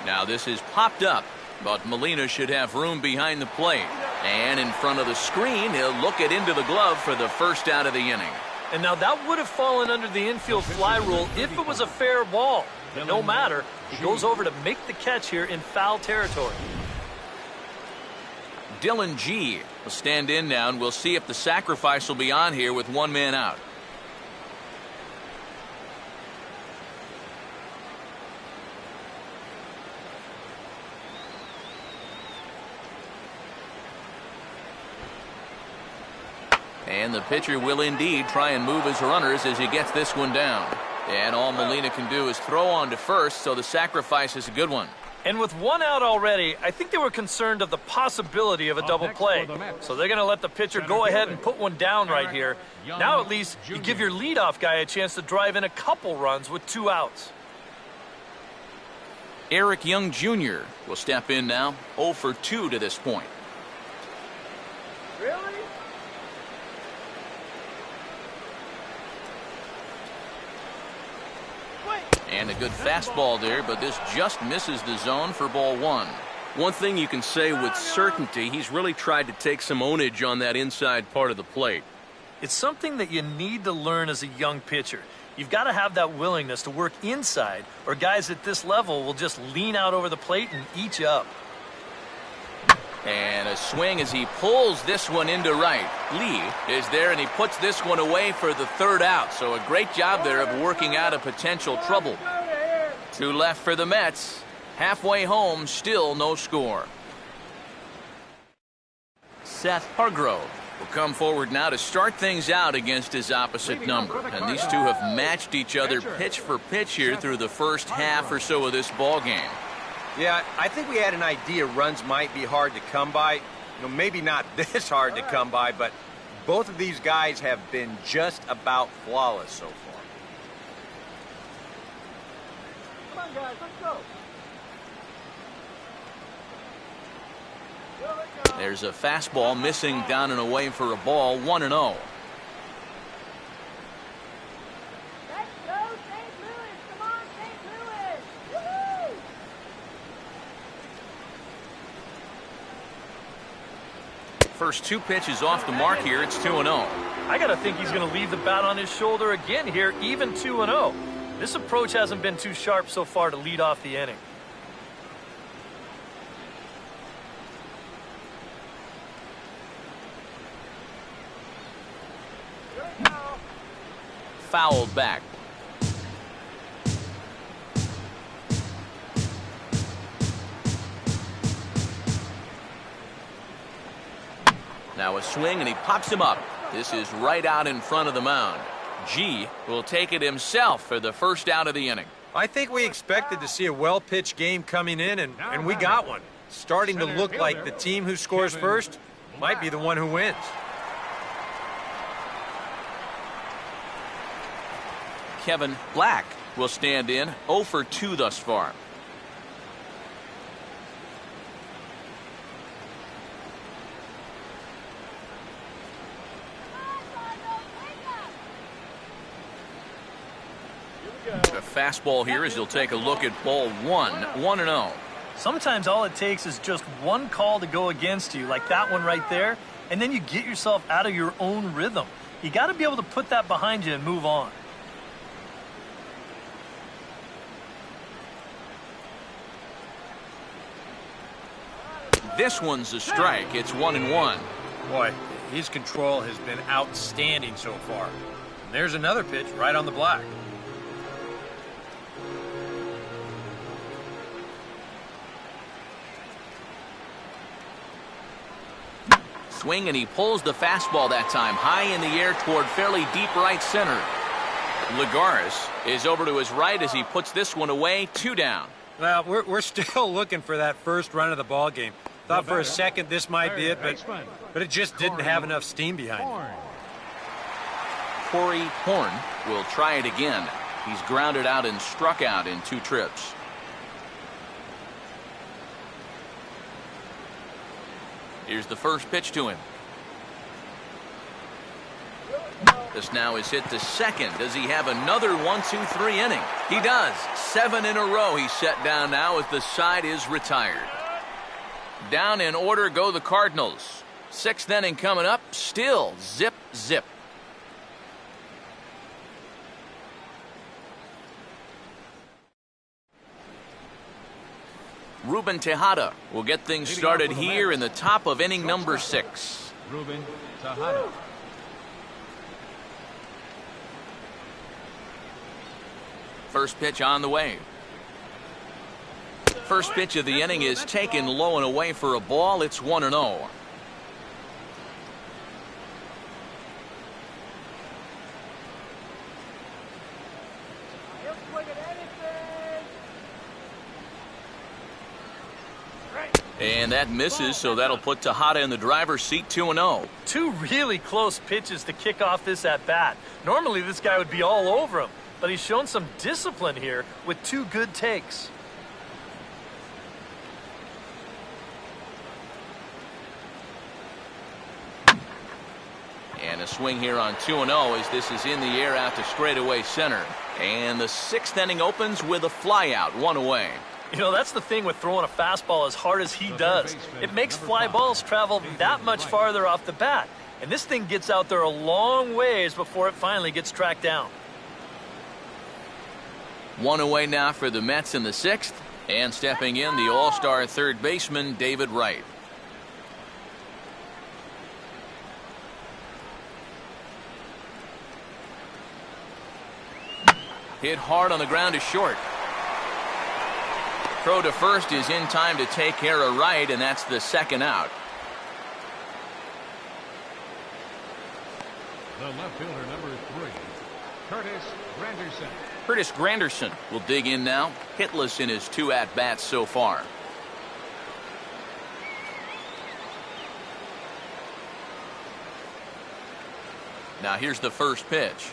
Now this is popped up, but Molina should have room behind the plate. And in front of the screen, he'll look it into the glove for the first out of the inning. And now that would have fallen under the infield fly rule if it was a fair ball. But no matter, he goes over to make the catch here in foul territory. Dylan G will stand in now, and we'll see if the sacrifice will be on here with 1 man out. And the pitcher will indeed try and move his runners as he gets this one down. And all Molina can do is throw on to first, so the sacrifice is a good one. And with 1 out already, I think they were concerned of the possibility of a double play. So they're going to let the pitcher go ahead and put one down right here. Now at least you give your leadoff guy a chance to drive in a couple runs with 2 outs. Eric Young Jr. will step in now, 0 for 2 to this point. Really? And a good fastball there, but this just misses the zone for ball 1. One thing you can say with certainty, he's really tried to take some ownage on that inside part of the plate. It's something that you need to learn as a young pitcher. You've got to have that willingness to work inside, or guys at this level will just lean out over the plate and eat you up. And a swing as he pulls this one into right. Lee is there, and he puts this one away for the 3rd out. So a great job there of working out a potential trouble. 2 left for the Mets. Halfway home, still no score. Seth Hargrove will come forward now to start things out against his opposite number. And these two have matched each other pitch for pitch here through the first half or so of this ball game. Yeah, I think we had an idea runs might be hard to come by. You know, maybe not this hard to come by, but both of these guys have been just about flawless so far. Come on, guys, let's go. There's a fastball missing down and away for a ball, 1-0. Let's go, St. Louis. Come on, St. Louis. Woohoo! First two pitches off the mark here. It's 2-0. I got to think he's going to leave the bat on his shoulder again here, even 2-0. This approach hasn't been too sharp so far to lead off the inning. Fouled back. Now a swing, and he pops him up. This is right out in front of the mound. G will take it himself for the first out of the inning. I think we expected to see a well-pitched game coming in, and we got one. Starting to look like the team who scores first might be the one who wins. Kevin Black will stand in, 0 for 2 thus far. The fastball here as he'll take a look at ball 1-0. Sometimes all it takes is just one call to go against you, like that one right there, and then you get yourself out of your own rhythm. You got to be able to put that behind you and move on. This one's a strike. It's 1-1. Boy, his control has been outstanding so far. And there's another pitch right on the block. Swing, and he pulls the fastball that time high in the air toward fairly deep right center. Lagares is over to his right as he puts this one away. 2 down. Well, we're still looking for that first run of the ball game. Thought for a second this might be it, but it just didn't have enough steam behind it. Corey Horn will try it again. He's grounded out and struck out in 2 trips. Here's the first pitch to him. This now is hit to second. Does he have another 1-2-3 inning? He does. 7 in a row he's set down now as the side is retired. Down in order go the Cardinals. 6th inning coming up. Still zip, zip. Ruben Tejada will get things started here in the top of inning number 6. Ruben Tejada. First pitch on the way. First pitch of the inning is taken low and away for a ball. It's 1-0. And that misses, so that'll put Tejada in the driver's seat. 2-0. 2 really close pitches to kick off this at-bat. Normally this guy would be all over him, but he's shown some discipline here with 2 good takes. And a swing here on 2-0 as this is in the air out to straightaway center. And the 6th inning opens with a flyout, 1 away. You know, that's the thing with throwing a fastball as hard as he does. It makes fly balls travel that much farther off the bat. And this thing gets out there a long ways before it finally gets tracked down. 1 away now for the Mets in the 6th. And stepping in, the all-star third baseman, David Wright. Hit hard on the ground to short. Throw to first is in time to take care of Wright, and that's the 2nd out. The left fielder, number 3, Curtis Granderson. Curtis Granderson will dig in now, hitless in his 2 at-bats so far. Now here's the first pitch.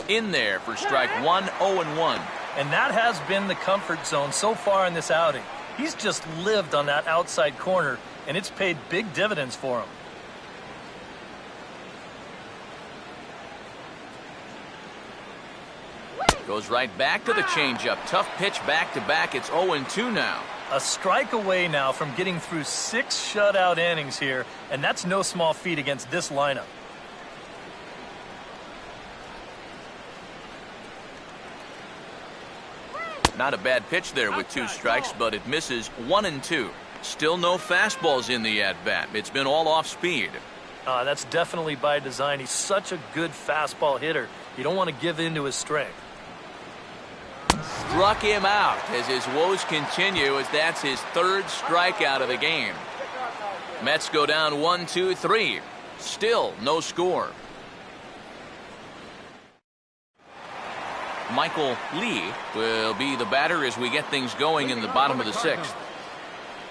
In there for strike 1, 0-1. And that has been the comfort zone so far in this outing. He's just lived on that outside corner, and it's paid big dividends for him. Goes right back to the changeup. Tough pitch back-to-back. It's 0-2 now. A strike away now from getting through 6 shutout innings here, and that's no small feat against this lineup. Not a bad pitch there with 2 strikes, but it misses 1-2. Still no fastballs in the at-bat. It's been all off speed. That's definitely by design. He's such a good fastball hitter. You don't want to give in to his strength. Struck him out as his woes continue, as that's his 3rd strikeout of the game. Mets go down 1-2-3. Still no score. Michael Lee will be the batter as we get things going in the bottom of the 6th.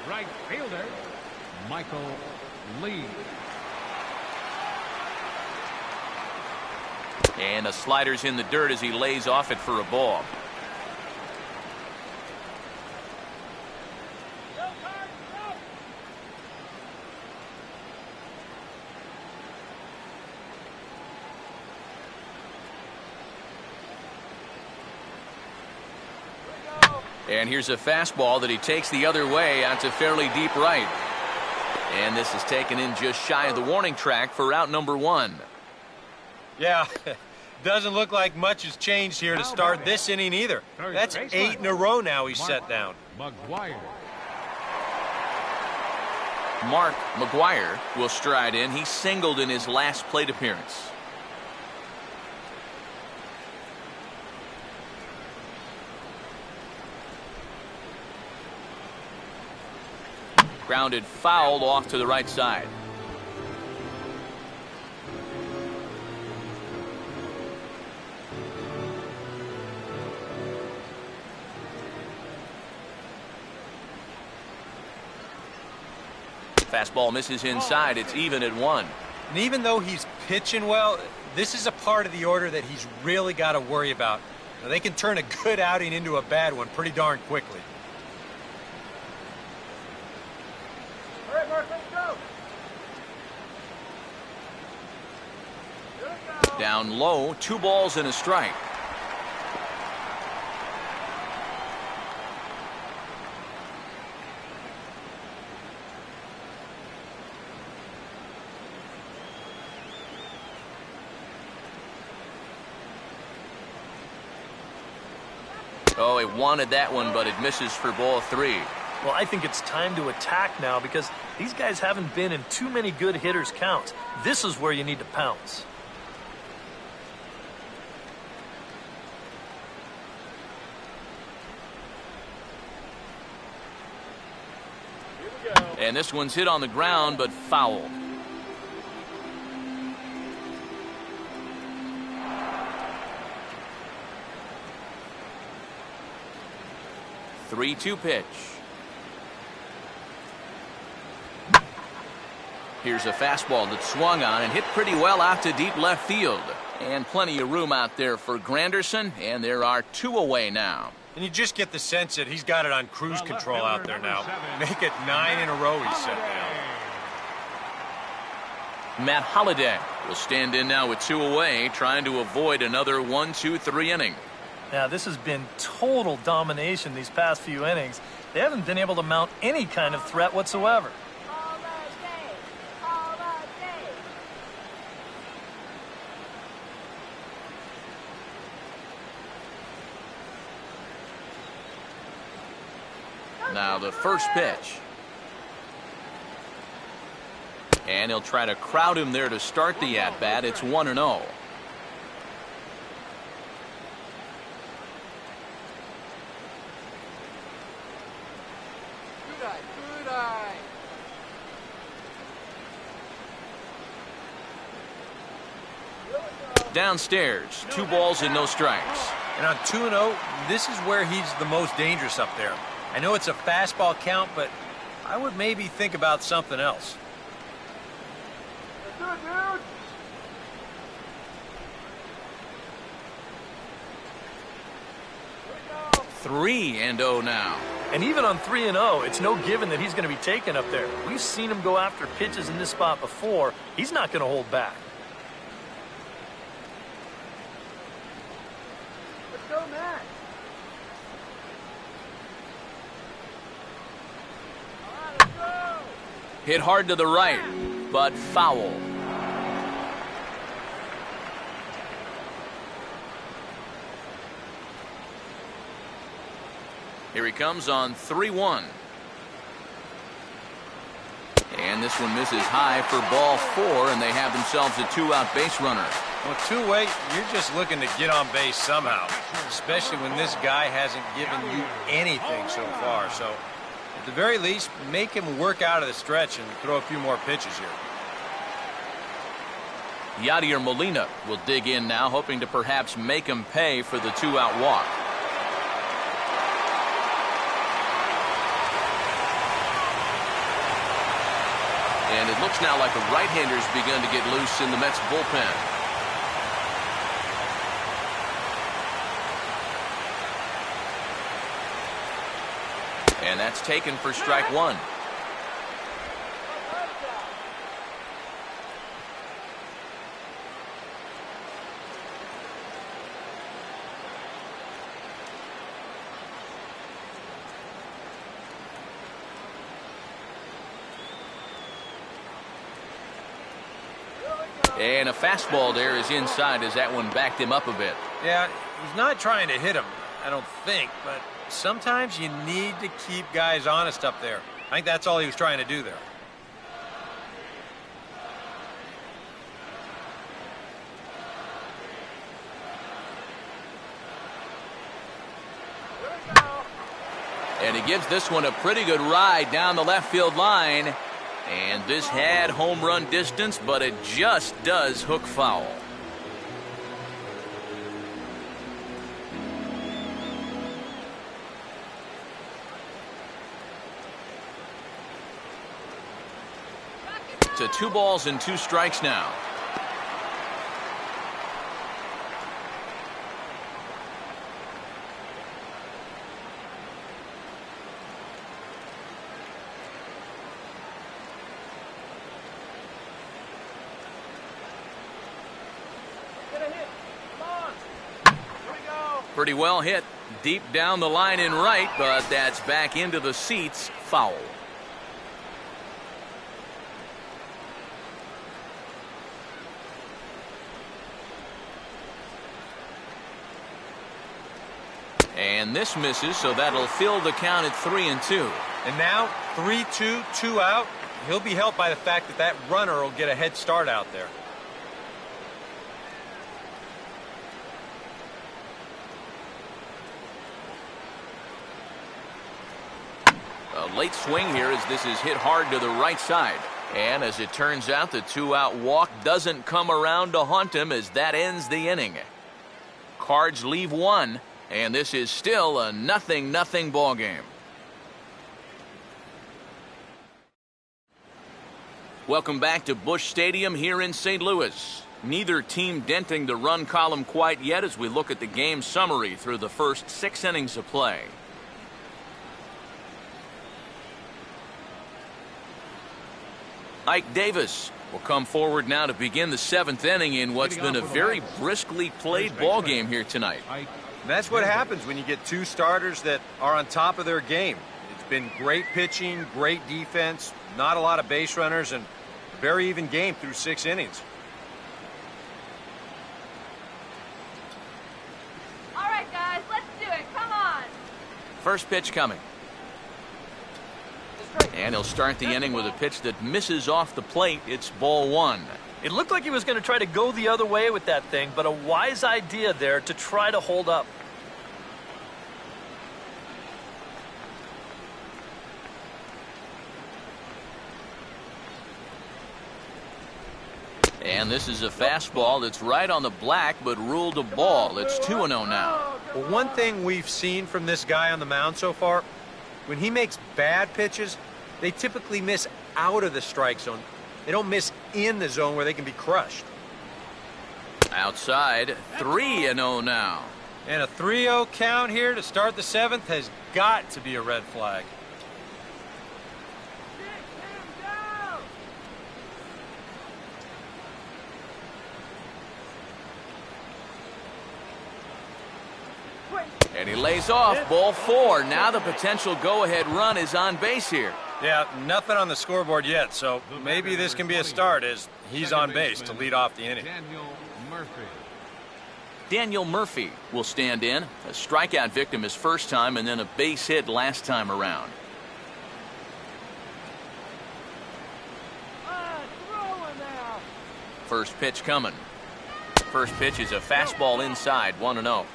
Right fielder, Michael Lee. And the slider's in the dirt as he lays off it for a ball. And here's a fastball that he takes the other way out to fairly deep right. And this is taken in just shy of the warning track for out number 1. Yeah, doesn't look like much has changed here to start this inning either. That's 8 in a row now he's set down. McGuire. Mark McGuire will stride in. He singled in his last plate appearance. Grounded foul off to the right side. Fastball misses inside. It's even at 1. And even though he's pitching well, this is a part of the order that he's really got to worry about. Now, they can turn a good outing into a bad one pretty darn quickly. Down low, 2 balls and a strike. Oh, he wanted that one, but it misses for ball 3. Well, I think it's time to attack now because these guys haven't been in too many good hitters' counts. This is where you need to pounce. And this one's hit on the ground, but fouled. Three-two pitch. Here's a fastball that swung on and hit pretty well out to deep left field. And plenty of room out there for Granderson, and there are 2 away now. And you just get the sense that he's got it on cruise control out there now. Make it 9 in a row he's set down. Matt Holliday will stand in now with 2 away, trying to avoid another 1-2-3 inning. Now, this has been total domination these past few innings. They haven't been able to mount any kind of threat whatsoever. Now the first pitch. And he'll try to crowd him there to start the at-bat. It's 1-0. Downstairs, 2 balls and no strikes. And on 2-0, this is where he's the most dangerous up there. I know it's a fastball count, but I would maybe think about something else. Let's do it, dude. 3-0 now. And even on 3-0, it's no given that he's going to be taken up there. We've seen him go after pitches in this spot before. He's not going to hold back. Let's go, Matt. Hit hard to the right, but foul. Here he comes on 3-1. And this one misses high for ball 4, and they have themselves a 2-out base runner. Well, two-way, you're just looking to get on base somehow, especially when this guy hasn't given you anything so far. So, at the very least, make him work out of the stretch and throw a few more pitches here. Yadier Molina will dig in now, hoping to perhaps make him pay for the 2-out walk. And it looks now like the right-handers begun to get loose in the Mets bullpen. And that's taken for strike 1. And a fastball there is inside as that one backed him up a bit. Yeah, he's not trying to hit him, I don't think, but sometimes you need to keep guys honest up there. I think that's all he was trying to do there. And he gives this one a pretty good ride down the left field line. And this had home run distance, but it just does hook foul. To 2 balls and 2 strikes now. Pretty well hit deep down the line in right, but that's back into the seats, foul. And this misses, so that'll fill the count at 3-2. And now 3-2, 2 out. He'll be helped by the fact that that runner will get a head start out there. A late swing here as this is hit hard to the right side. And as it turns out, the 2-out walk doesn't come around to haunt him as that ends the inning. Cards leave 1, and this is still a 0-0 ball game. Welcome back to Busch Stadium here in St. Louis. Neither team denting the run column quite yet as we look at the game summary through the first 6 innings of play. Ike Davis will come forward now to begin the 7th inning in what's been a very briskly played ball game here tonight. And that's what happens when you get 2 starters that are on top of their game. It's been great pitching, great defense, not a lot of base runners, and a very even game through 6 innings. All right, guys, let's do it. Come on. First pitch coming. And he'll start the inning with a pitch that misses off the plate. It's ball 1. It looked like he was going to try to go the other way with that thing, but a wise idea there to try to hold up. And this is a fastball that's right on the black, but ruled a ball. It's 2-0 now. Well, one thing we've seen from this guy on the mound so far, when he makes bad pitches, they typically miss out of the strike zone. They don't miss in the zone where they can be crushed. Outside, 3-0 now. And a 3-0 count here to start the 7th has got to be a red flag. And he lays off ball 4. Now the potential go-ahead run is on base here. Yeah, nothing on the scoreboard yet, so maybe this can be a start as he's on base to lead off the inning. Daniel Murphy will stand in. A strikeout victim his first time and then a base hit last time around. First pitch coming. First pitch is a fastball inside, 1-0.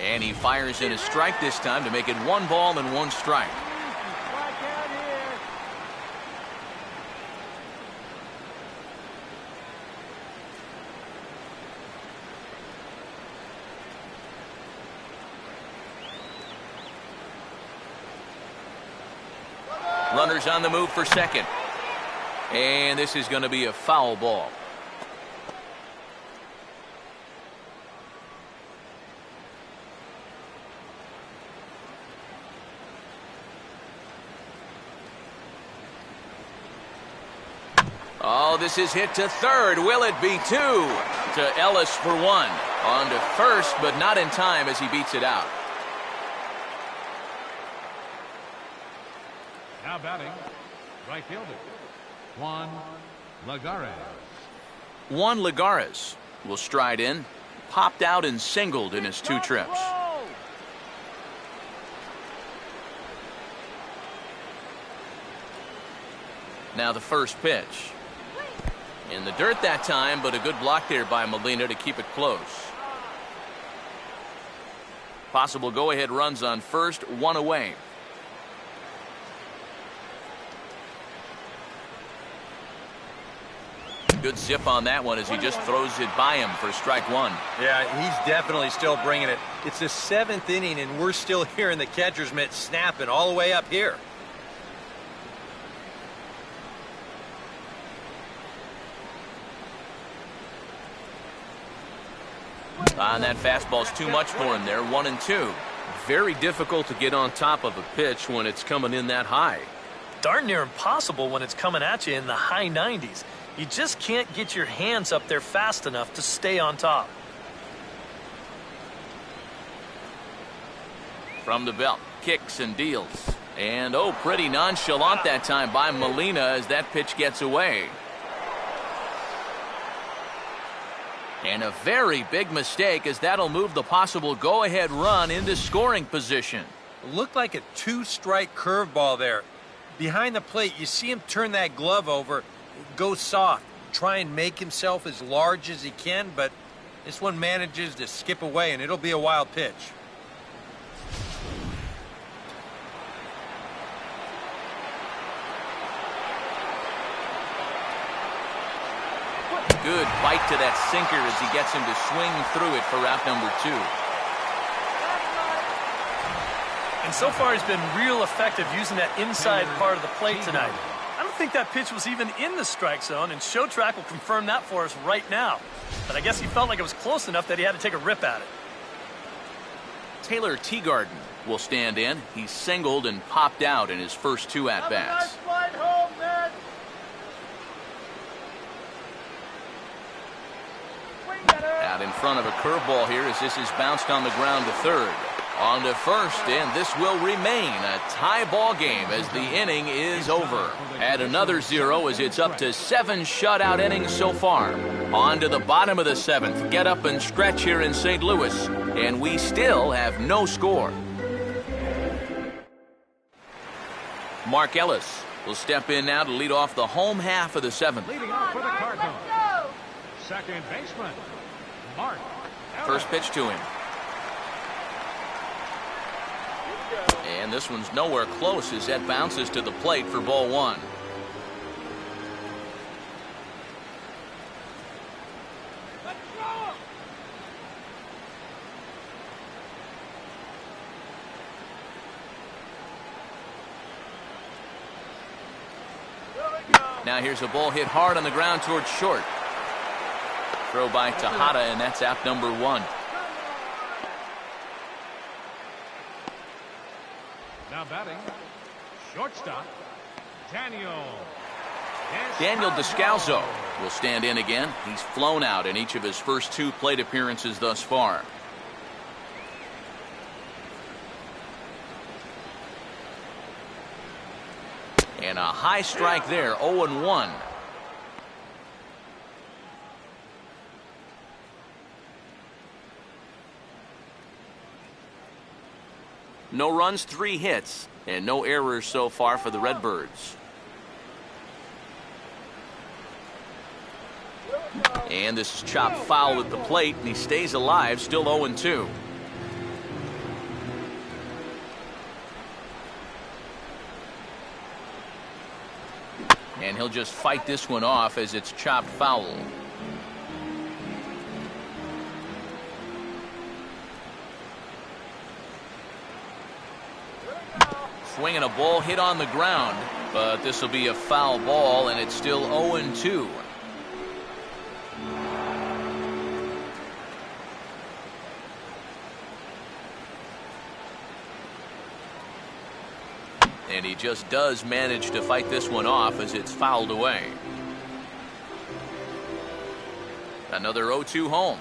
And he fires in a strike this time to make it 1 ball and 1 strike. Runners on the move for second. And this is going to be a foul ball. Oh, this is hit to third. Will it be 2? To Ellis for 1. On to first, but not in time as he beats it out. Now batting, right fielder, Juan Lagares. Juan Lagares will stride in. Popped out and singled in his 2 trips. Now the first pitch. In the dirt that time, but a good block there by Molina to keep it close. Possible go-ahead runs on first, 1 away. Good zip on that one as he just throws it by him for strike 1. Yeah, he's definitely still bringing it. It's the 7th inning, and we're still hearing the catcher's mitt snapping all the way up here. And that fastball's too much for him there, 1-2. Very difficult to get on top of a pitch when it's coming in that high. Darn near impossible when it's coming at you in the high 90s. You just can't get your hands up there fast enough to stay on top. From the belt, kicks and deals. And oh, pretty nonchalant that time by Molina as that pitch gets away. And a very big mistake as that'll move the possible go-ahead run into scoring position. Looked like a 2-strike curveball there. Behind the plate, you see him turn that glove over, go soft, try and make himself as large as he can, but this one manages to skip away, and it'll be a wild pitch. Good bite to that sinker as he gets him to swing through it for out number 2. And so far he's been real effective using that inside part of the plate tonight. I don't think that pitch was even in the strike zone, and Show Track will confirm that for us right now. But I guess he felt like it was close enough that he had to take a rip at it. Taylor Teagarden will stand in. He singled and popped out in his first 2 at-bats. Out in front of a curveball here as this is bounced on the ground to third. On to first, and this will remain a tie ball game as the inning is over. Add another 0 as it's up to 7 shutout innings so far. On to the bottom of the 7th. Get up and stretch here in St. Louis, and we still have no score. Mark Ellis will step in now to lead off the home half of the 7th. Leading off for the Cardinals, second baseman, Mark Ellis. First pitch to him. And this one's nowhere close as that bounces to the plate for ball 1. Now here's a ball hit hard on the ground towards short. Throw by Tejada, and that's out number 1. Now batting, Shortstop, Daniel Descalso will stand in again. He's flown out in each of his first 2 plate appearances thus far. And a high strike there, 0-1. No runs, 3 hits, and no errors so far for the Redbirds. And this is chopped foul at the plate, and he stays alive, still 0-2. And he'll just fight this one off as it's chopped foul. Swinging a ball hit on the ground, but this will be a foul ball, and it's still 0-2. And he just does manage to fight this one off as it's fouled away. Another 0-2 home.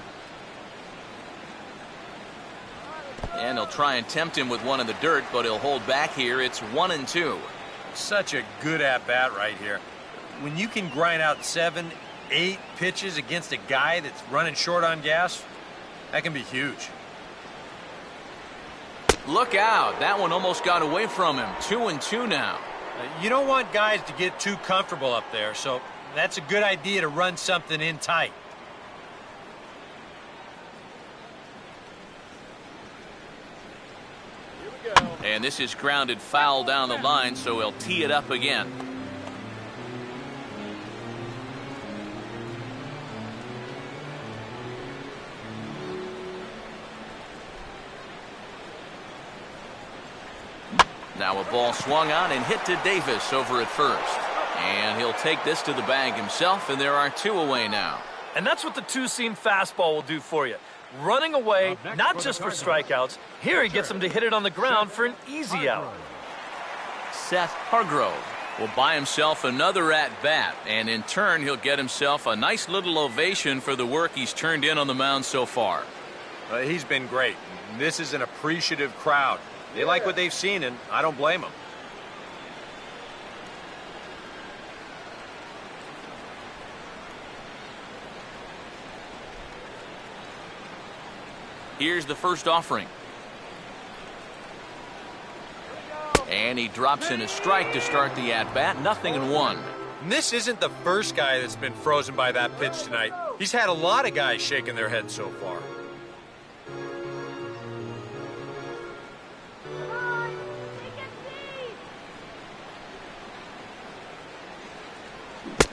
And he'll try and tempt him with one in the dirt, but he'll hold back here. It's 1-2. Such a good at-bat right here. When you can grind out 7, 8 pitches against a guy that's running short on gas, that can be huge. Look out. That one almost got away from him. 2-2 now. You don't want guys to get too comfortable up there, so that's a good idea to run something in tight. And this is grounded foul down the line, so he'll tee it up again. Now a ball swung on and hit to Davis over at first. And he'll take this to the bag himself, and there are 2 away now. And that's what the 2-seam fastball will do for you. Running away, not just for strikeouts. Here he gets him to hit it on the ground for an easy out. Seth Hargrove will buy himself another at-bat, and in turn he'll get himself a nice little ovation for the work he's turned in on the mound so far. He's been great. This is an appreciative crowd. They like what they've seen, and I don't blame them. Here's the first offering. And he drops in a strike to start the at-bat. 0-1. And this isn't the first guy that's been frozen by that pitch tonight. He's had a lot of guys shaking their heads so far.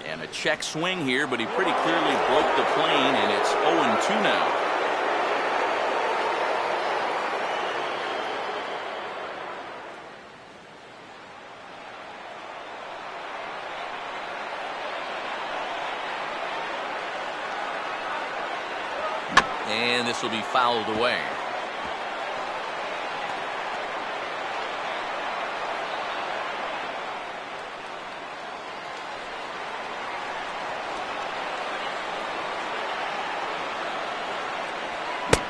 And a check swing here, but he pretty clearly broke the plane, and it's 0-2 now. And this will be fouled away.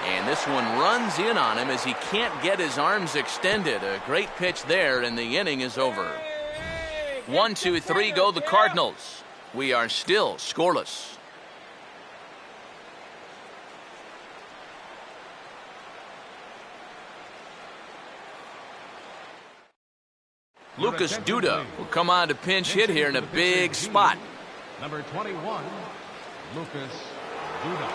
And this one runs in on him as he can't get his arms extended. A great pitch there, and the inning is over. 1, 2, 3 go the Cardinals. We are still scoreless. Lucas Duda will come on to pinch hit here in a big spot. Number 21, Lucas Duda.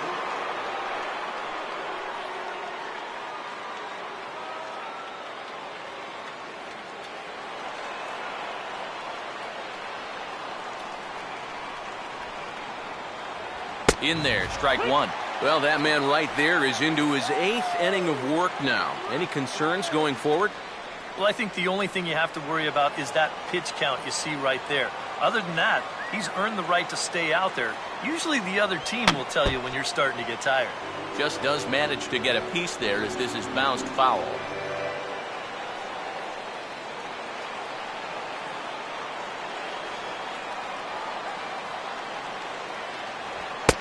In there, strike 1. Well, that man right there is into his 8th inning of work now. Any concerns going forward? Well, I think the only thing you have to worry about is that pitch count you see right there. Other than that, he's earned the right to stay out there. Usually the other team will tell you when you're starting to get tired. Just does manage to get a piece there as this is bounced foul.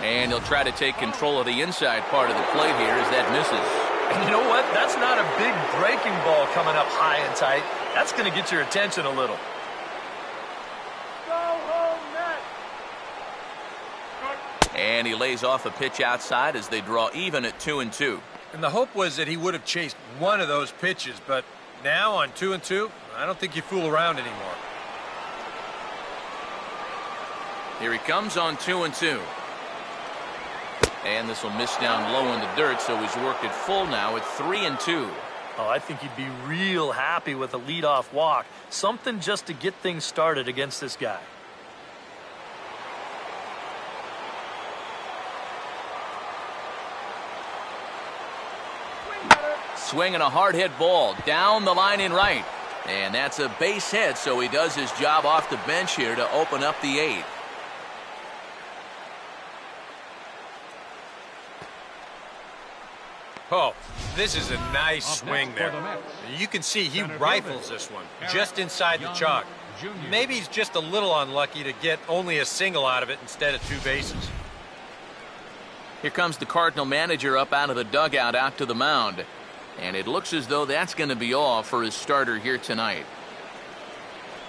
And he'll try to take control of the inside part of the plate here as that misses. And you know what? That's not a big breaking ball coming up high and tight. That's going to get your attention a little. Go home net. And he lays off a pitch outside as they draw even at 2-2. And the hope was that he would have chased one of those pitches, but now on 2-2, I don't think you fool around anymore. Here he comes on 2-2. And this will miss down low in the dirt, so he's worked it full now at 3-2. Oh, I think he'd be real happy with a leadoff walk. Something just to get things started against this guy. Swinging a hard hit ball down the line in right. And that's a base hit, so he does his job off the bench here to open up the 8th. Oh, this is a nice swing there. You can see he rifles this one just inside the chalk. Maybe he's just a little unlucky to get only a single out of it instead of 2 bases. Here comes the Cardinal manager up out of the dugout out to the mound. And it looks as though that's going to be all for his starter here tonight.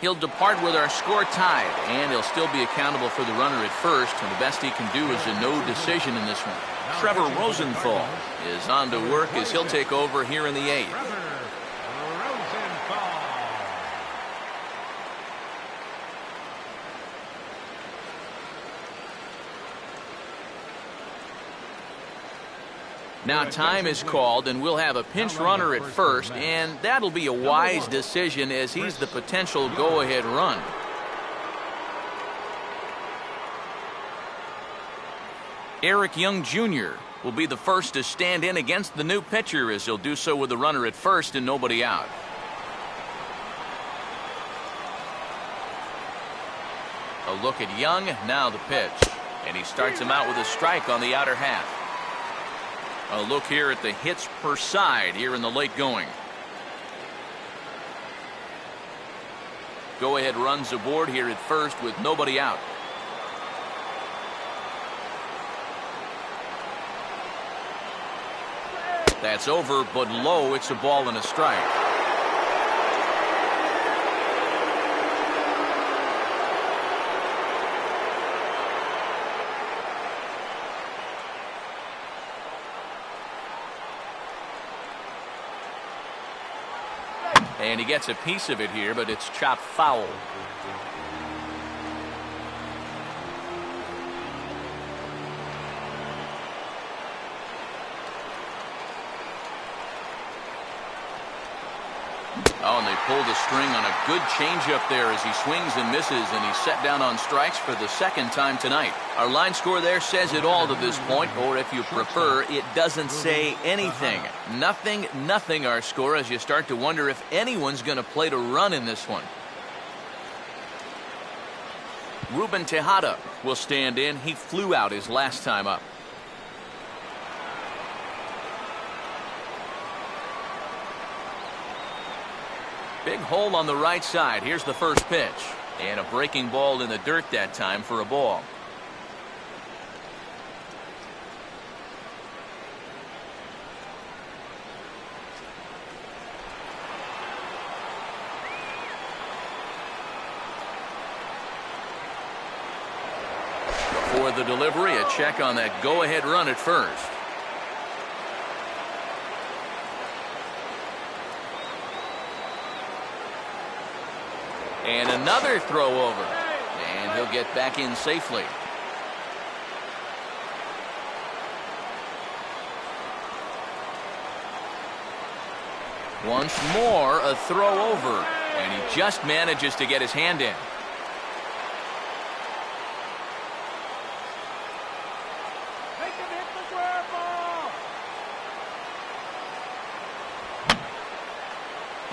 He'll depart with our score tied, and he'll still be accountable for the runner at first, and the best he can do is a no decision in this one. Trevor Rosenthal is on to work as he'll take over here in the 8th. Now time is called, and we'll have a pinch runner at first, and that'll be a wise decision as he's the potential go-ahead run. Eric Young Jr. will be the first to stand in against the new pitcher as he'll do so with the runner at first and nobody out. A look at Young, now the pitch. And he starts him out with a strike on the outer half. A look here at the hits per side here in the late going. Go-ahead runs aboard here at first with nobody out. That's over, but low. It's a ball and a strike. And he gets a piece of it here, but it's chopped foul. Oh, and they pulled a string on a good changeup there as he swings and misses, and he's set down on strikes for the 2nd time tonight. Our line score there says it all to this point, or if you prefer, it doesn't say anything. Nothing our score as you start to wonder if anyone's going to play to run in this one. Ruben Tejada will stand in. He flew out his last time up. Big hole on the right side. Here's the first pitch. And a breaking ball in the dirt that time for a ball. Before the delivery, a check on that go-ahead run at first. And another throw over. And he'll get back in safely. Once more, a throw over. And he just manages to get his hand in. Make him hit the square ball.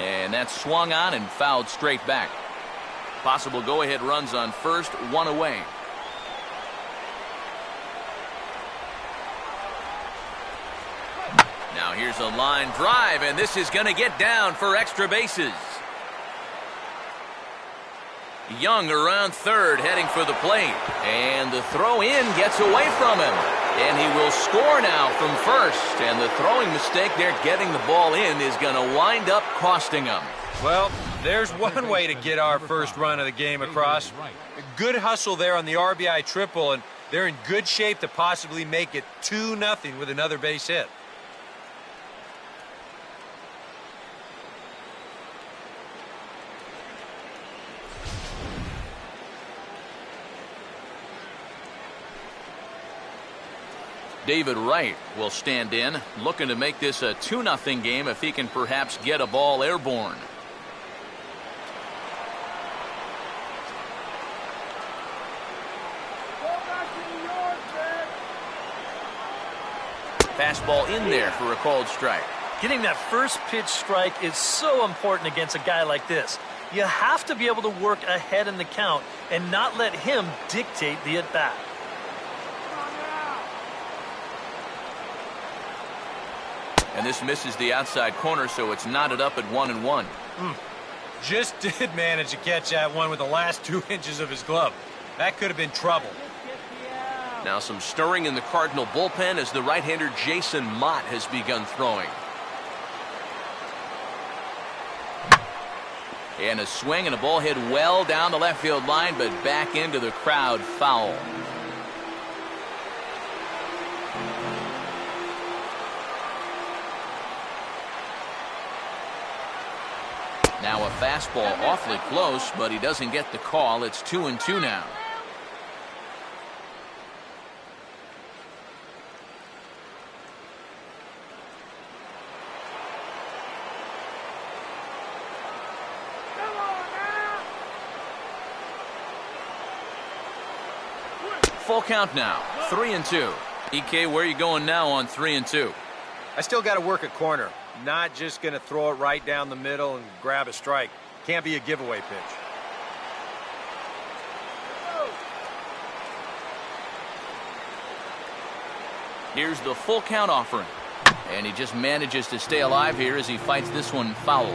And that's swung on and fouled straight back. Possible go-ahead runs on first, one away. Now here's a line drive, and this is going to get down for extra bases. Young around third, heading for the plate. And the throw in gets away from him. And he will score now from first. And the throwing mistake there getting the ball in is going to wind up costing him. Well, there's one way to get our first run of the game across. Good hustle there on the RBI triple, and they're in good shape to possibly make it 2-0 with another base hit. David Wright will stand in, looking to make this a 2-0 game if he can perhaps get a ball airborne. Fastball in there for a called strike. Getting that first pitch strike is so important against a guy like this. You have to be able to work ahead in the count and not let him dictate the at-bat. And this misses the outside corner, so it's knotted up at 1-1. Just did manage to catch that one with the last 2 inches of his glove. That could have been trouble. Now some stirring in the Cardinal bullpen as the right-hander Jason Mott has begun throwing. And a swing and a ball hit well down the left field line, but back into the crowd, foul. Now a fastball awfully close, but he doesn't get the call. It's 2-2 now. Full count now, 3-2. EK, where are you going now on 3-2? I still got to work a corner. Not just going to throw it right down the middle and grab a strike. Can't be a giveaway pitch. Here's the full count offering. And he just manages to stay alive here as he fights this one foul.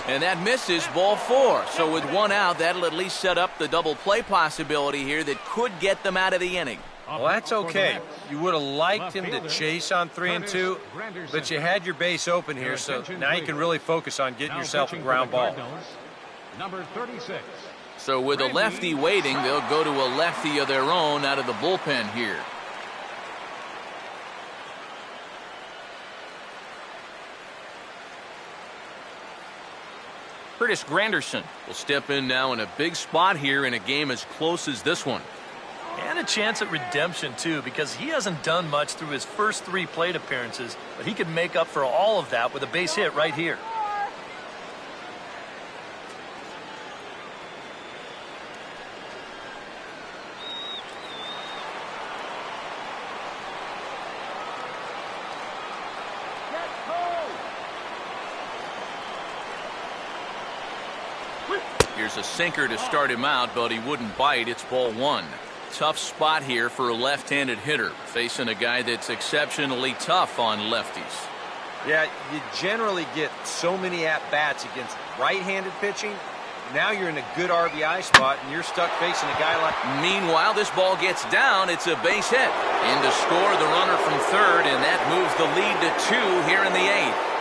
And that misses, ball 4. So with one out, that'll at least set up the double play possibility here that could get them out of the inning. Well, that's okay. You would have liked him to chase on 3-2, but you had your base open here, so now you can really focus on getting yourself a ground ball. Number 36. So with a lefty waiting, they'll go to a lefty of their own out of the bullpen here. Curtis Granderson will step in now in a big spot here in a game as close as this one. And a chance at redemption, too, because he hasn't done much through his first 3 plate appearances, but he could make up for all of that with a base hit right here. Here's a sinker to start him out, but he wouldn't bite. It's ball 1. Tough spot here for a left-handed hitter, facing a guy that's exceptionally tough on lefties. Yeah, you generally get so many at-bats against right-handed pitching. Now you're in a good RBI spot, and you're stuck facing a guy like... Meanwhile, this ball gets down. It's a base hit. In to score the runner from third, and that moves the lead to 2 here in the 8th.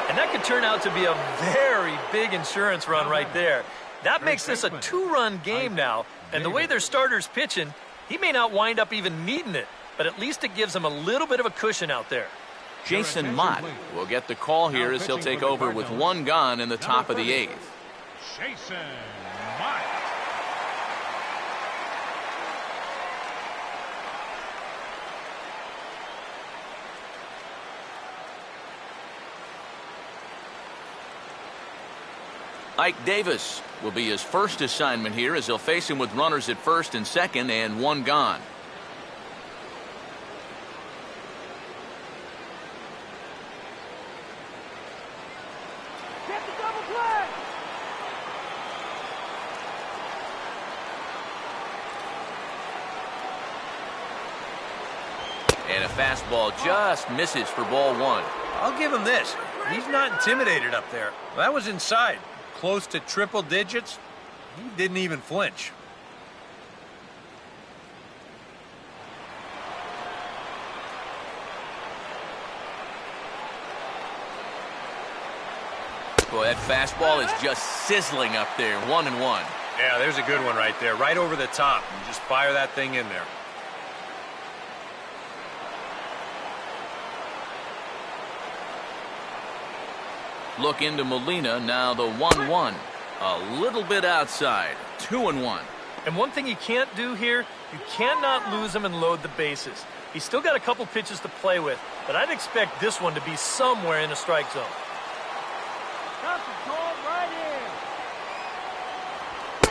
And that could turn out to be a very big insurance run right there. That makes this a 2-run game now. And the way their starter's pitching, he may not wind up even needing it. But at least it gives him a little bit of a cushion out there. Jason Mott will get the call here as he'll take over with 1 gone in the top of the 8th. Jason Mott. Ike Davis will be his first assignment here as he'll face him with runners at first and second and 1 gone. Get the double play. And a fastball just misses for ball one. I'll give him this. He's not intimidated up there. That was inside. Close to triple digits. He didn't even flinch. Boy, that fastball is just sizzling up there. 1-1. Yeah, there's a good one right there. Right over the top. And just fire that thing in there. Look into Molina. Now the 1-1. A little bit outside. 2-1. And one thing you can't do here, you cannot lose him and load the bases. He's still got a couple pitches to play with, but I'd expect this one to be somewhere in the strike zone.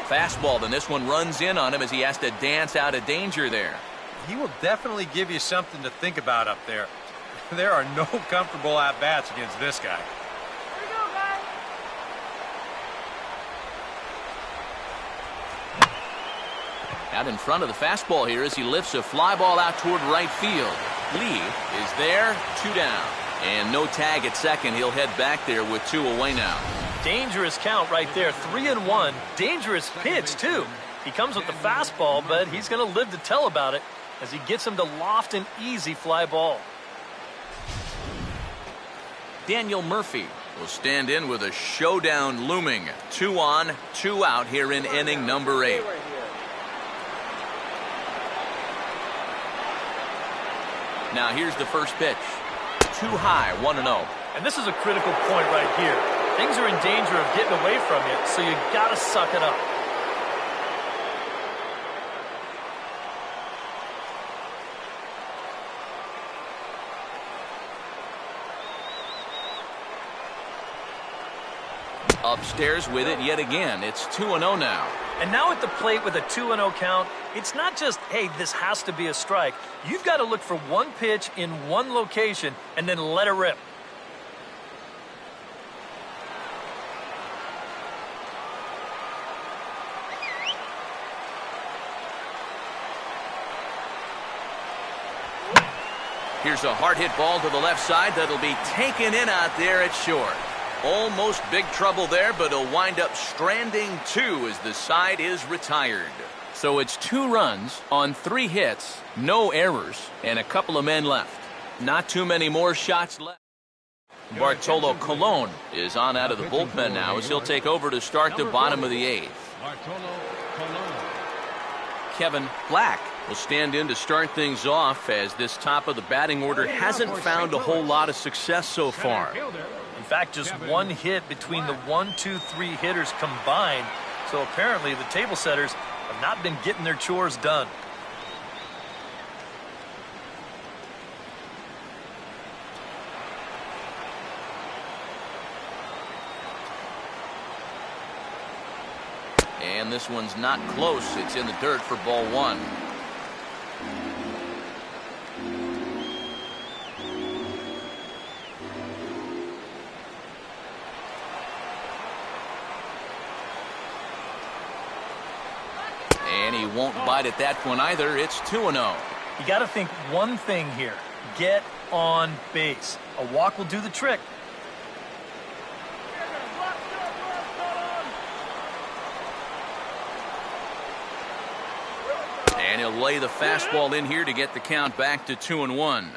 Fastball, then this one runs in on him as he has to dance out of danger there. He will definitely give you something to think about up there. There are no comfortable at-bats against this guy. Here we go, guys. Out in front of the fastball here as he lifts a fly ball out toward right field. Lee is there, 2 down. And no tag at second. He'll head back there with 2 away now. Dangerous count right there, 3-1. Dangerous pitch, too. He comes with the fastball, but he's going to live to tell about it as he gets him to loft an easy fly ball. Daniel Murphy will stand in with a showdown looming. 2 on, 2 out here in inning number 8. Now here's the first pitch. Too high, 1-0. And this is a critical point right here. Things are in danger of getting away from you, so you got to suck it up. Upstairs with it yet again. It's 2-0 now. And now at the plate with a 2-0 count, it's not just, hey, this has to be a strike. You've got to look for one pitch in one location and then let it rip. Here's a hard hit ball to the left side that'll be taken in out there at short. Almost big trouble there, but he'll wind up stranding 2 as the side is retired. So it's 2 runs on 3 hits, no errors, and a couple of men left. Not too many more shots left. Bartolo Colon is on out of the bullpen now as he'll take over to start the bottom of the 8th. Kevin Black will stand in to start things off as this top of the batting order hasn't found a whole lot of success so far. In fact, just 1 hit between the 1, 2, 3 hitters combined. So apparently the table setters have not been getting their chores done. And this one's not close. It's in the dirt for ball 1. And he won't bite at that one either. It's 2-0. You got to think one thing here. Get on base. A walk will do the trick. And he'll lay the fastball in here to get the count back to 2-1.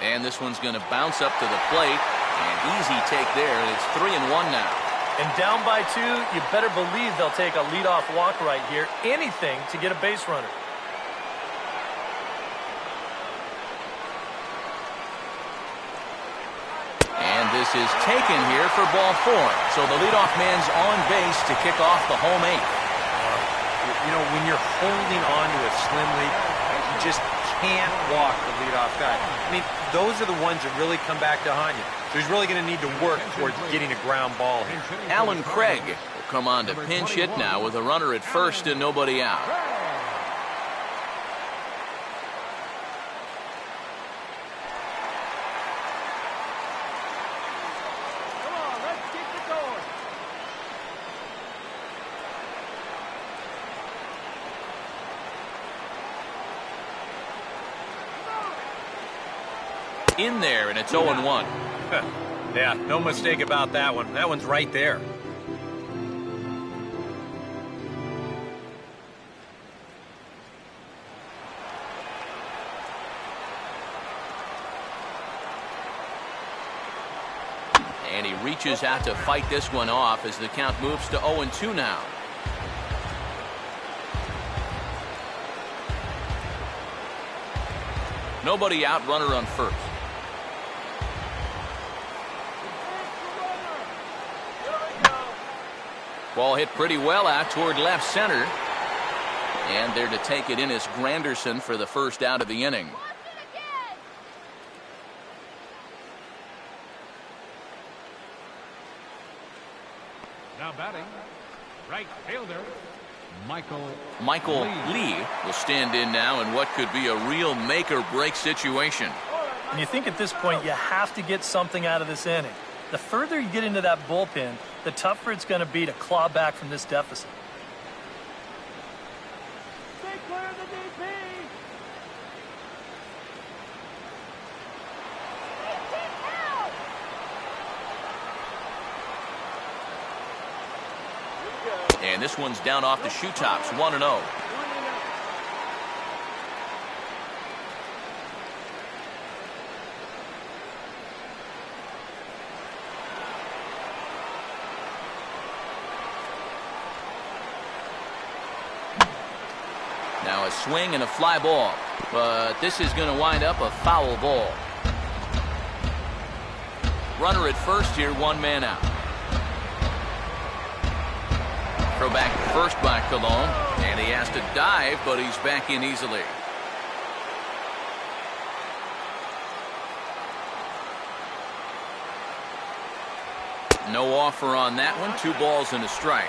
And this one's going to bounce up to the plate. And easy take there. And it's 3-1 now. And down by 2, you better believe they'll take a leadoff walk right here. Anything to get a base runner. And this is taken here for ball 4. So the leadoff man's on base to kick off the home 8th. You know, when you're holding on to a slim lead, you just can't walk the leadoff guy. I mean, those are the ones that really come back to haunt you. So he's really going to need to work towards getting a ground ball here. Alan Craig will come on to pinch hit now with a runner at first and nobody out. in there, and it's 0-1. Yeah, no mistake about that one. That one's right there. And he reaches out to fight this one off as the count moves to 0-2 now. Nobody out, runner on first. Ball hit pretty well out toward left center. And there to take it in is Granderson for the first out of the inning. Now batting, right fielder, Michael Lee will stand in now in what could be a real make-or-break situation. And you think at this point you have to get something out of this inning. The further you get into that bullpen, the tougher it's going to be to claw back from this deficit. Stay clear of the DP. And this one's down off the shoe tops, 1-0. Now a swing and a fly ball, but this is going to wind up a foul ball. Runner at first here, one man out. Throw back to first by Colon, and he has to dive, but he's back in easily. No offer on that one, 2 balls and a strike.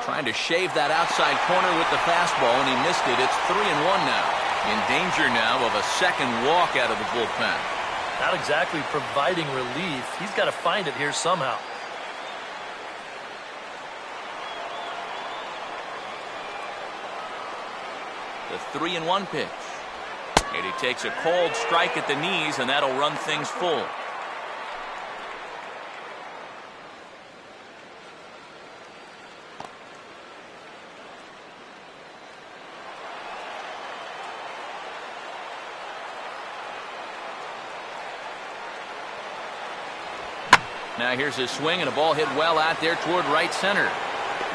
Trying to shave that outside corner with the fastball, and he missed it. It's 3-1 now. In danger now of a second walk out of the bullpen. Not exactly providing relief. He's got to find it here somehow. The 3-1 pitch. And he takes a cold strike at the knees, and that'll run things full. Now here's a swing and a ball hit well out there toward right center.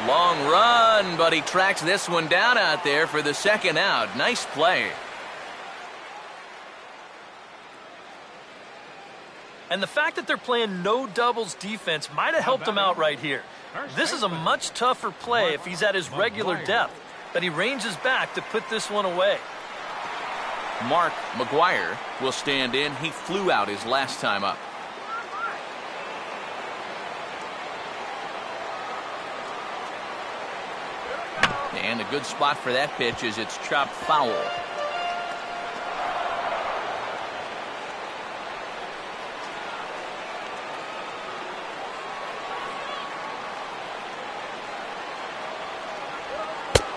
Long run, but he tracks this one down out there for the second out. Nice play. And the fact that they're playing no doubles defense might have helped him out right here. This is a much tougher play if he's at his regular depth, but he ranges back to put this one away. Mark McGuire will stand in. He flew out his last time up. And a good spot for that pitch is it's chopped foul.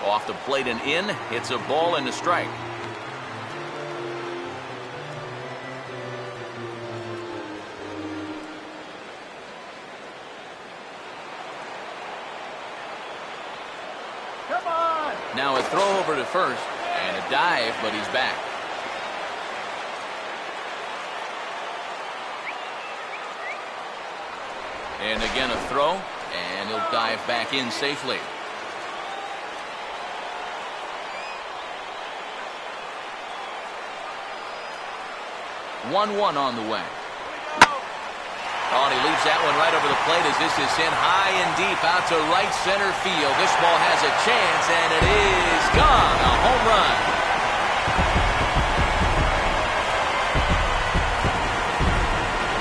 Off the plate and in. It's a ball and a strike. Now a throw over to first and a dive, but he's back. And again a throw, and he'll dive back in safely. One on the way. Oh, and he leaves that one right over the plate as this is sent high and deep out to right center field. This ball has a chance, and it is gone. A home run.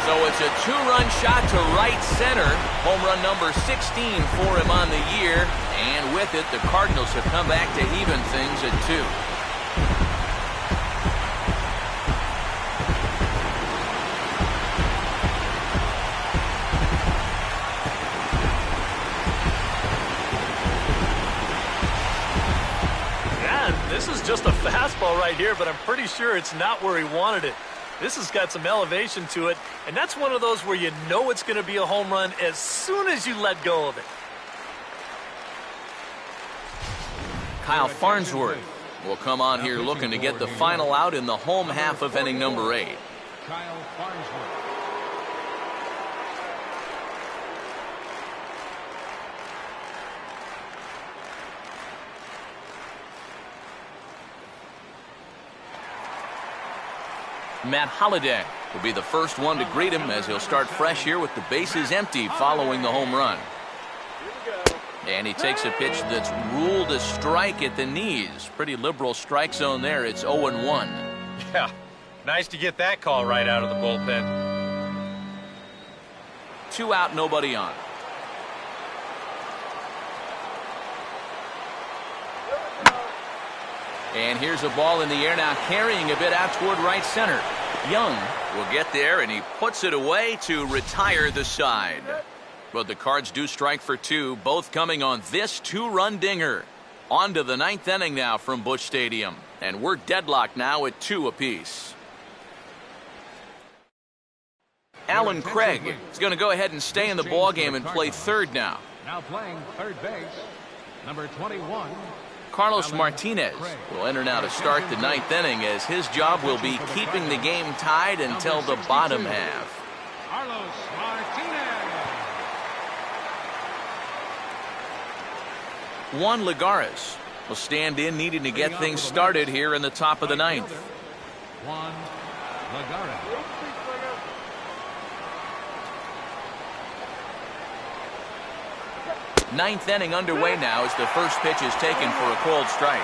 So it's a 2-run shot to right center. Home run number 16 for him on the year. And with it, the Cardinals have come back to even things at 2. fastball right here, but I'm pretty sure it's not where he wanted it. This has got some elevation to it, and that's one of those where you know it's going to be a home run as soon as you let go of it. Kyle Farnsworth will come on here looking to get the final out in the home half of inning number 8. Kyle Farnsworth. Matt Holliday will be the first one to greet him as he'll start fresh here with the bases empty following the home run. And he takes a pitch that's ruled a strike at the knees. Pretty liberal strike zone there. It's 0-1. Yeah, nice to get that call right out of the bullpen. 2 out, nobody on. And here's a ball in the air now, carrying a bit out toward right center. Young will get there, and he puts it away to retire the side. But the Cards do strike for 2, both coming on this 2-run dinger. On to the 9th inning now from Busch Stadium. And we're deadlocked now at 2 apiece. Alan Craig is going to go ahead and stay in the ballgame and play third now. Now playing third base, number 21. Carlos Martinez will enter now to start the 9th inning, as his job will be keeping the game tied until the bottom half. Carlos Martinez. Juan Lagares will stand in, needing to get things started here in the top of the 9th. Juan Lagares. Ninth inning underway now as the first pitch is taken for a called strike.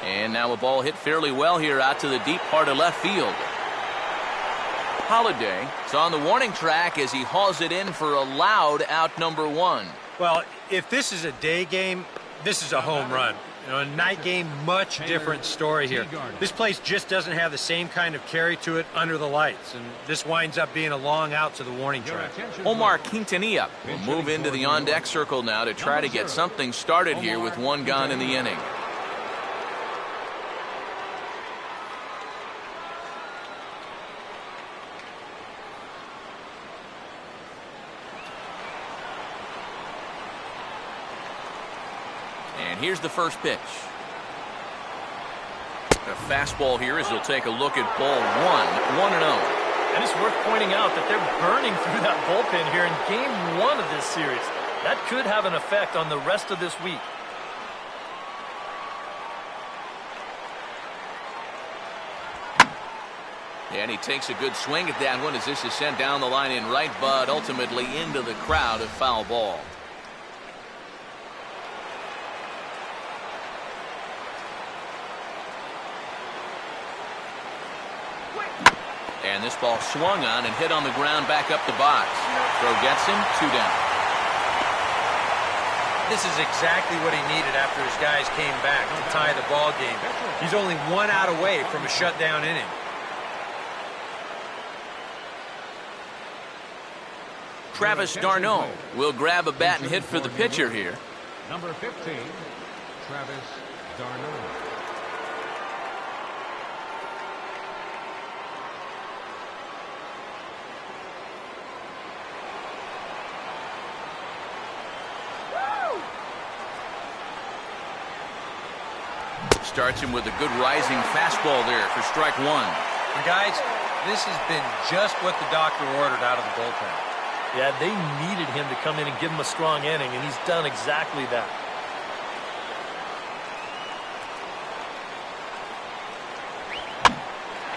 And now a ball hit fairly well here out to the deep part of left field. Holliday is on the warning track as he hauls it in for a loud out number 1. Well, if this is a day game, this is a home run. You know, a night game, much different story here. This place just doesn't have the same kind of carry to it under the lights, and this winds up being a long out to the warning track. Omar Quintanilla will move into the on-deck circle now to try to get something started here with 1 gone in the inning. And here's the first pitch. A fastball here as he'll take a look at ball 1, 1-0. And it's worth pointing out that they're burning through that bullpen here in game 1 of this series. That could have an effect on the rest of this week. And he takes a good swing at that one as this is sent down the line in right, but ultimately into the crowd, a foul ball. And this ball swung on and hit on the ground back up the box. Throw gets him, 2 down. This is exactly what he needed after his guys came back to tie the ball game. He's only 1 out away from a shutdown inning. Travis d'Arnaud will grab a bat and hit for the pitcher here. Number 15, Travis d'Arnaud. Starts him with a good rising fastball there for strike 1. And guys, this has been just what the doctor ordered out of the bullpen. Yeah, they needed him to come in and give him a strong inning, and he's done exactly that.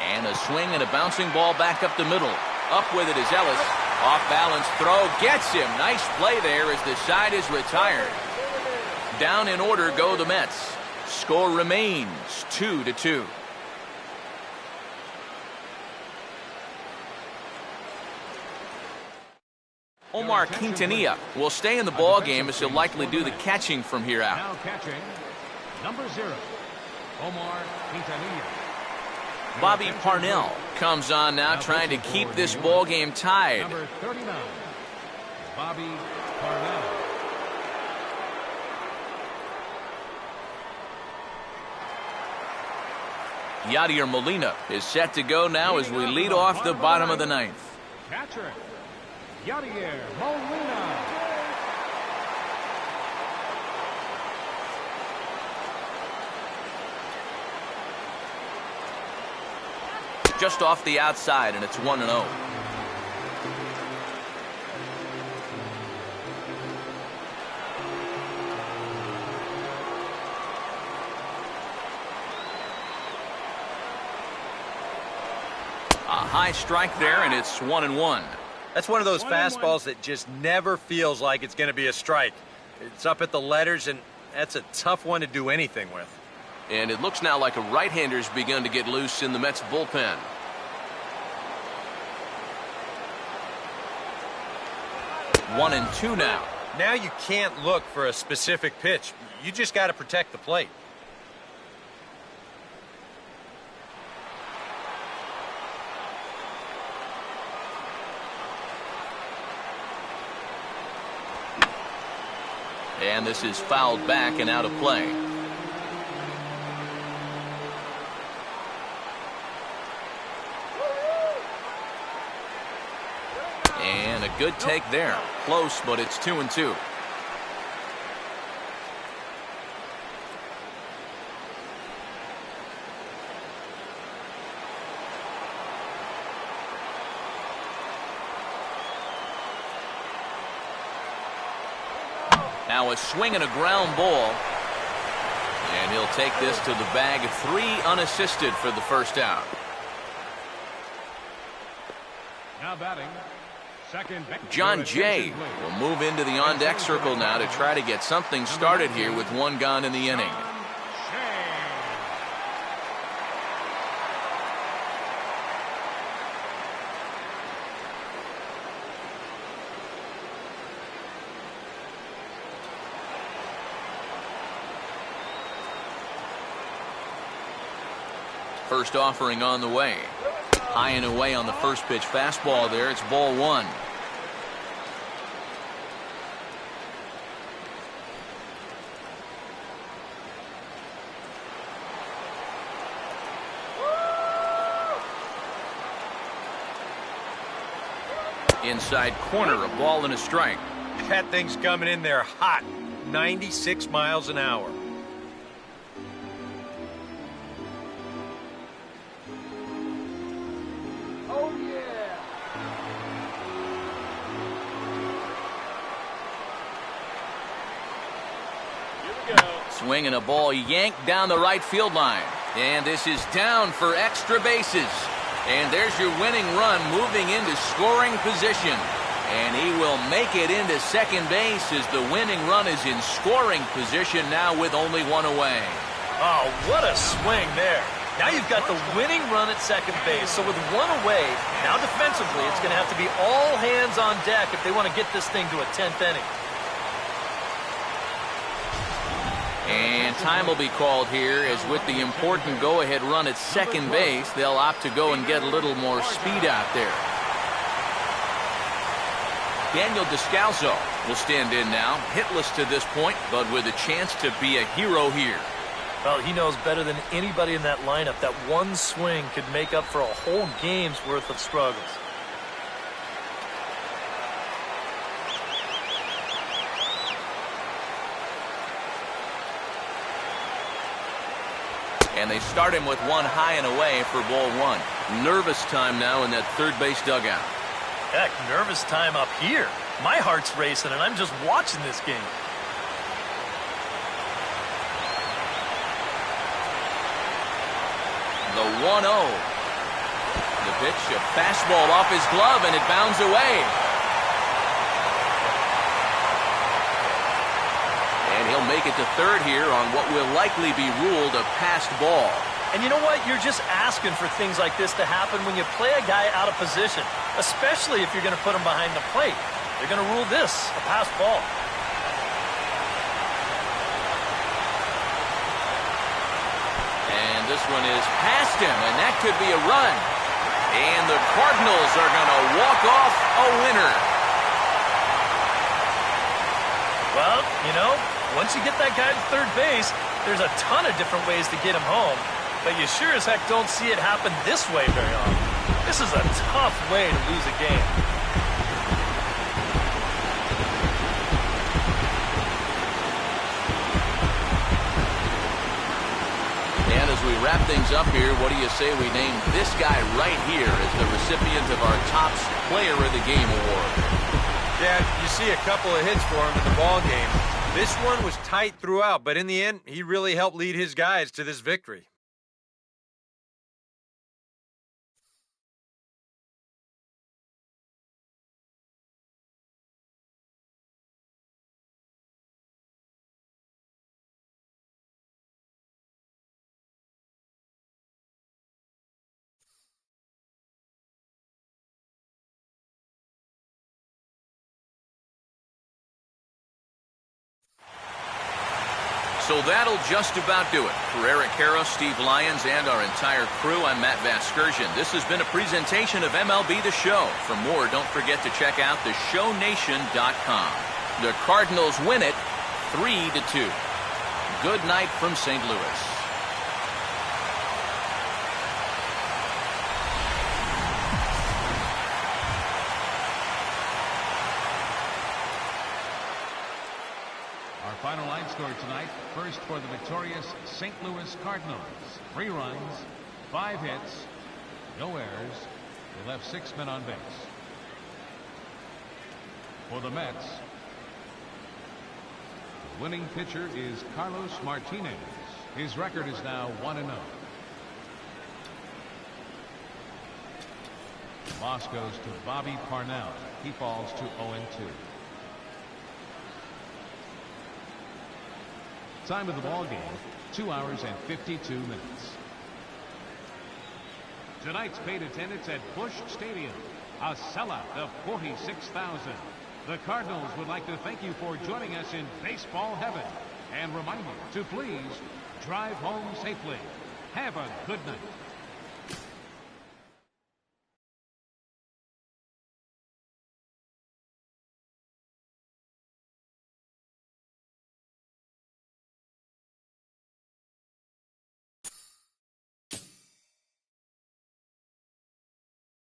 And a swing and a bouncing ball back up the middle. Up with it is Ellis. Off balance throw gets him. Nice play there as the side is retired. Down in order go the Mets. Score remains 2-2. Omar Quintanilla will stay in the ball game as he'll likely do the catching from here out. Now catching, number 0, Omar Quintanilla. Bobby Parnell comes on now, trying to keep this ball game tied. Number 39, Bobby Cardinals. Yadier Molina is set to go now as we lead off the bottom of the ninth. Catcher, Yadier Molina. Just off the outside, and it's 1-0. A high strike there, and it's 1-1. That's one of those fastballs that just never feels like it's going to be a strike. It's up at the letters, and that's a tough one to do anything with. And it looks now like a right-hander's begun to get loose in the Mets bullpen. One and two now. Now you can't look for a specific pitch. You just got to protect the plate. And this is fouled back and out of play. And a good take there. Close, but it's 2-2. Now a swing and a ground ball. And he'll take this to the bag of 3 unassisted for the first out. Now batting, second. John Jay will move into the on-deck circle now to try to get something started here with 1 gone in the inning. First offering on the way. High and away on the first pitch fastball there. It's ball 1. Inside corner, a ball and a strike. That thing's coming in there hot. 96 miles an hour. Swinging a ball yanked down the right field line. And this is down for extra bases. And there's your winning run moving into scoring position. And he will make it into second base as the winning run is in scoring position now with only 1 away. Oh, what a swing there. Now you've got the winning run at second base. So with 1 away, now defensively, it's going to have to be all hands on deck if they want to get this thing to a 10th inning. And time will be called here as with the important go-ahead run at second base, they'll opt to go and get a little more speed out there. Daniel Descalso will stand in now, hitless to this point, but with a chance to be a hero here. Well, he knows better than anybody in that lineup that one swing could make up for a whole game's worth of struggles. And they start him with 1 high and away for ball 1. Nervous time now in that third base dugout. Heck, nervous time up here. My heart's racing, and I'm just watching this game. The 1-0. The pitch, a fastball off his glove, and it bounds away. And he'll make it to third here on what will likely be ruled a passed ball. And you know what? You're just asking for things like this to happen when you play a guy out of position, especially if you're going to put him behind the plate. They're going to rule this a passed ball. And this one is past him, and that could be a run. And the Cardinals are going to walk off a winner. Well, you know, once you get that guy to third base, there's a ton of different ways to get him home. But you sure as heck don't see it happen this way very often. This is a tough way to lose a game. And as we wrap things up here, what do you say we name this guy right here as the recipient of our top player of the game award? Yeah, you see a couple of hits for him in the ball game. This one was tight throughout, but in the end, he really helped lead his guys to this victory. So that'll just about do it. For Eric Harrow, Steve Lyons, and our entire crew, I'm Matt Vasgersian. This has been a presentation of MLB The Show. For more, don't forget to check out theshownation.com. The Cardinals win it 3-2. Good night from St. Louis. Final line score tonight. First for the victorious St. Louis Cardinals. 3 runs, 5 hits, no errors. They left 6 men on base. For the Mets, the winning pitcher is Carlos Martinez. His record is now 1-0. Loss goes to Bobby Parnell. He falls to 0-2. Time of the ball game, 2 hours and 52 minutes. Tonight's paid attendance at Busch Stadium, a sellout of 46,000. The Cardinals would like to thank you for joining us in baseball heaven and remind you to please drive home safely. Have a good night.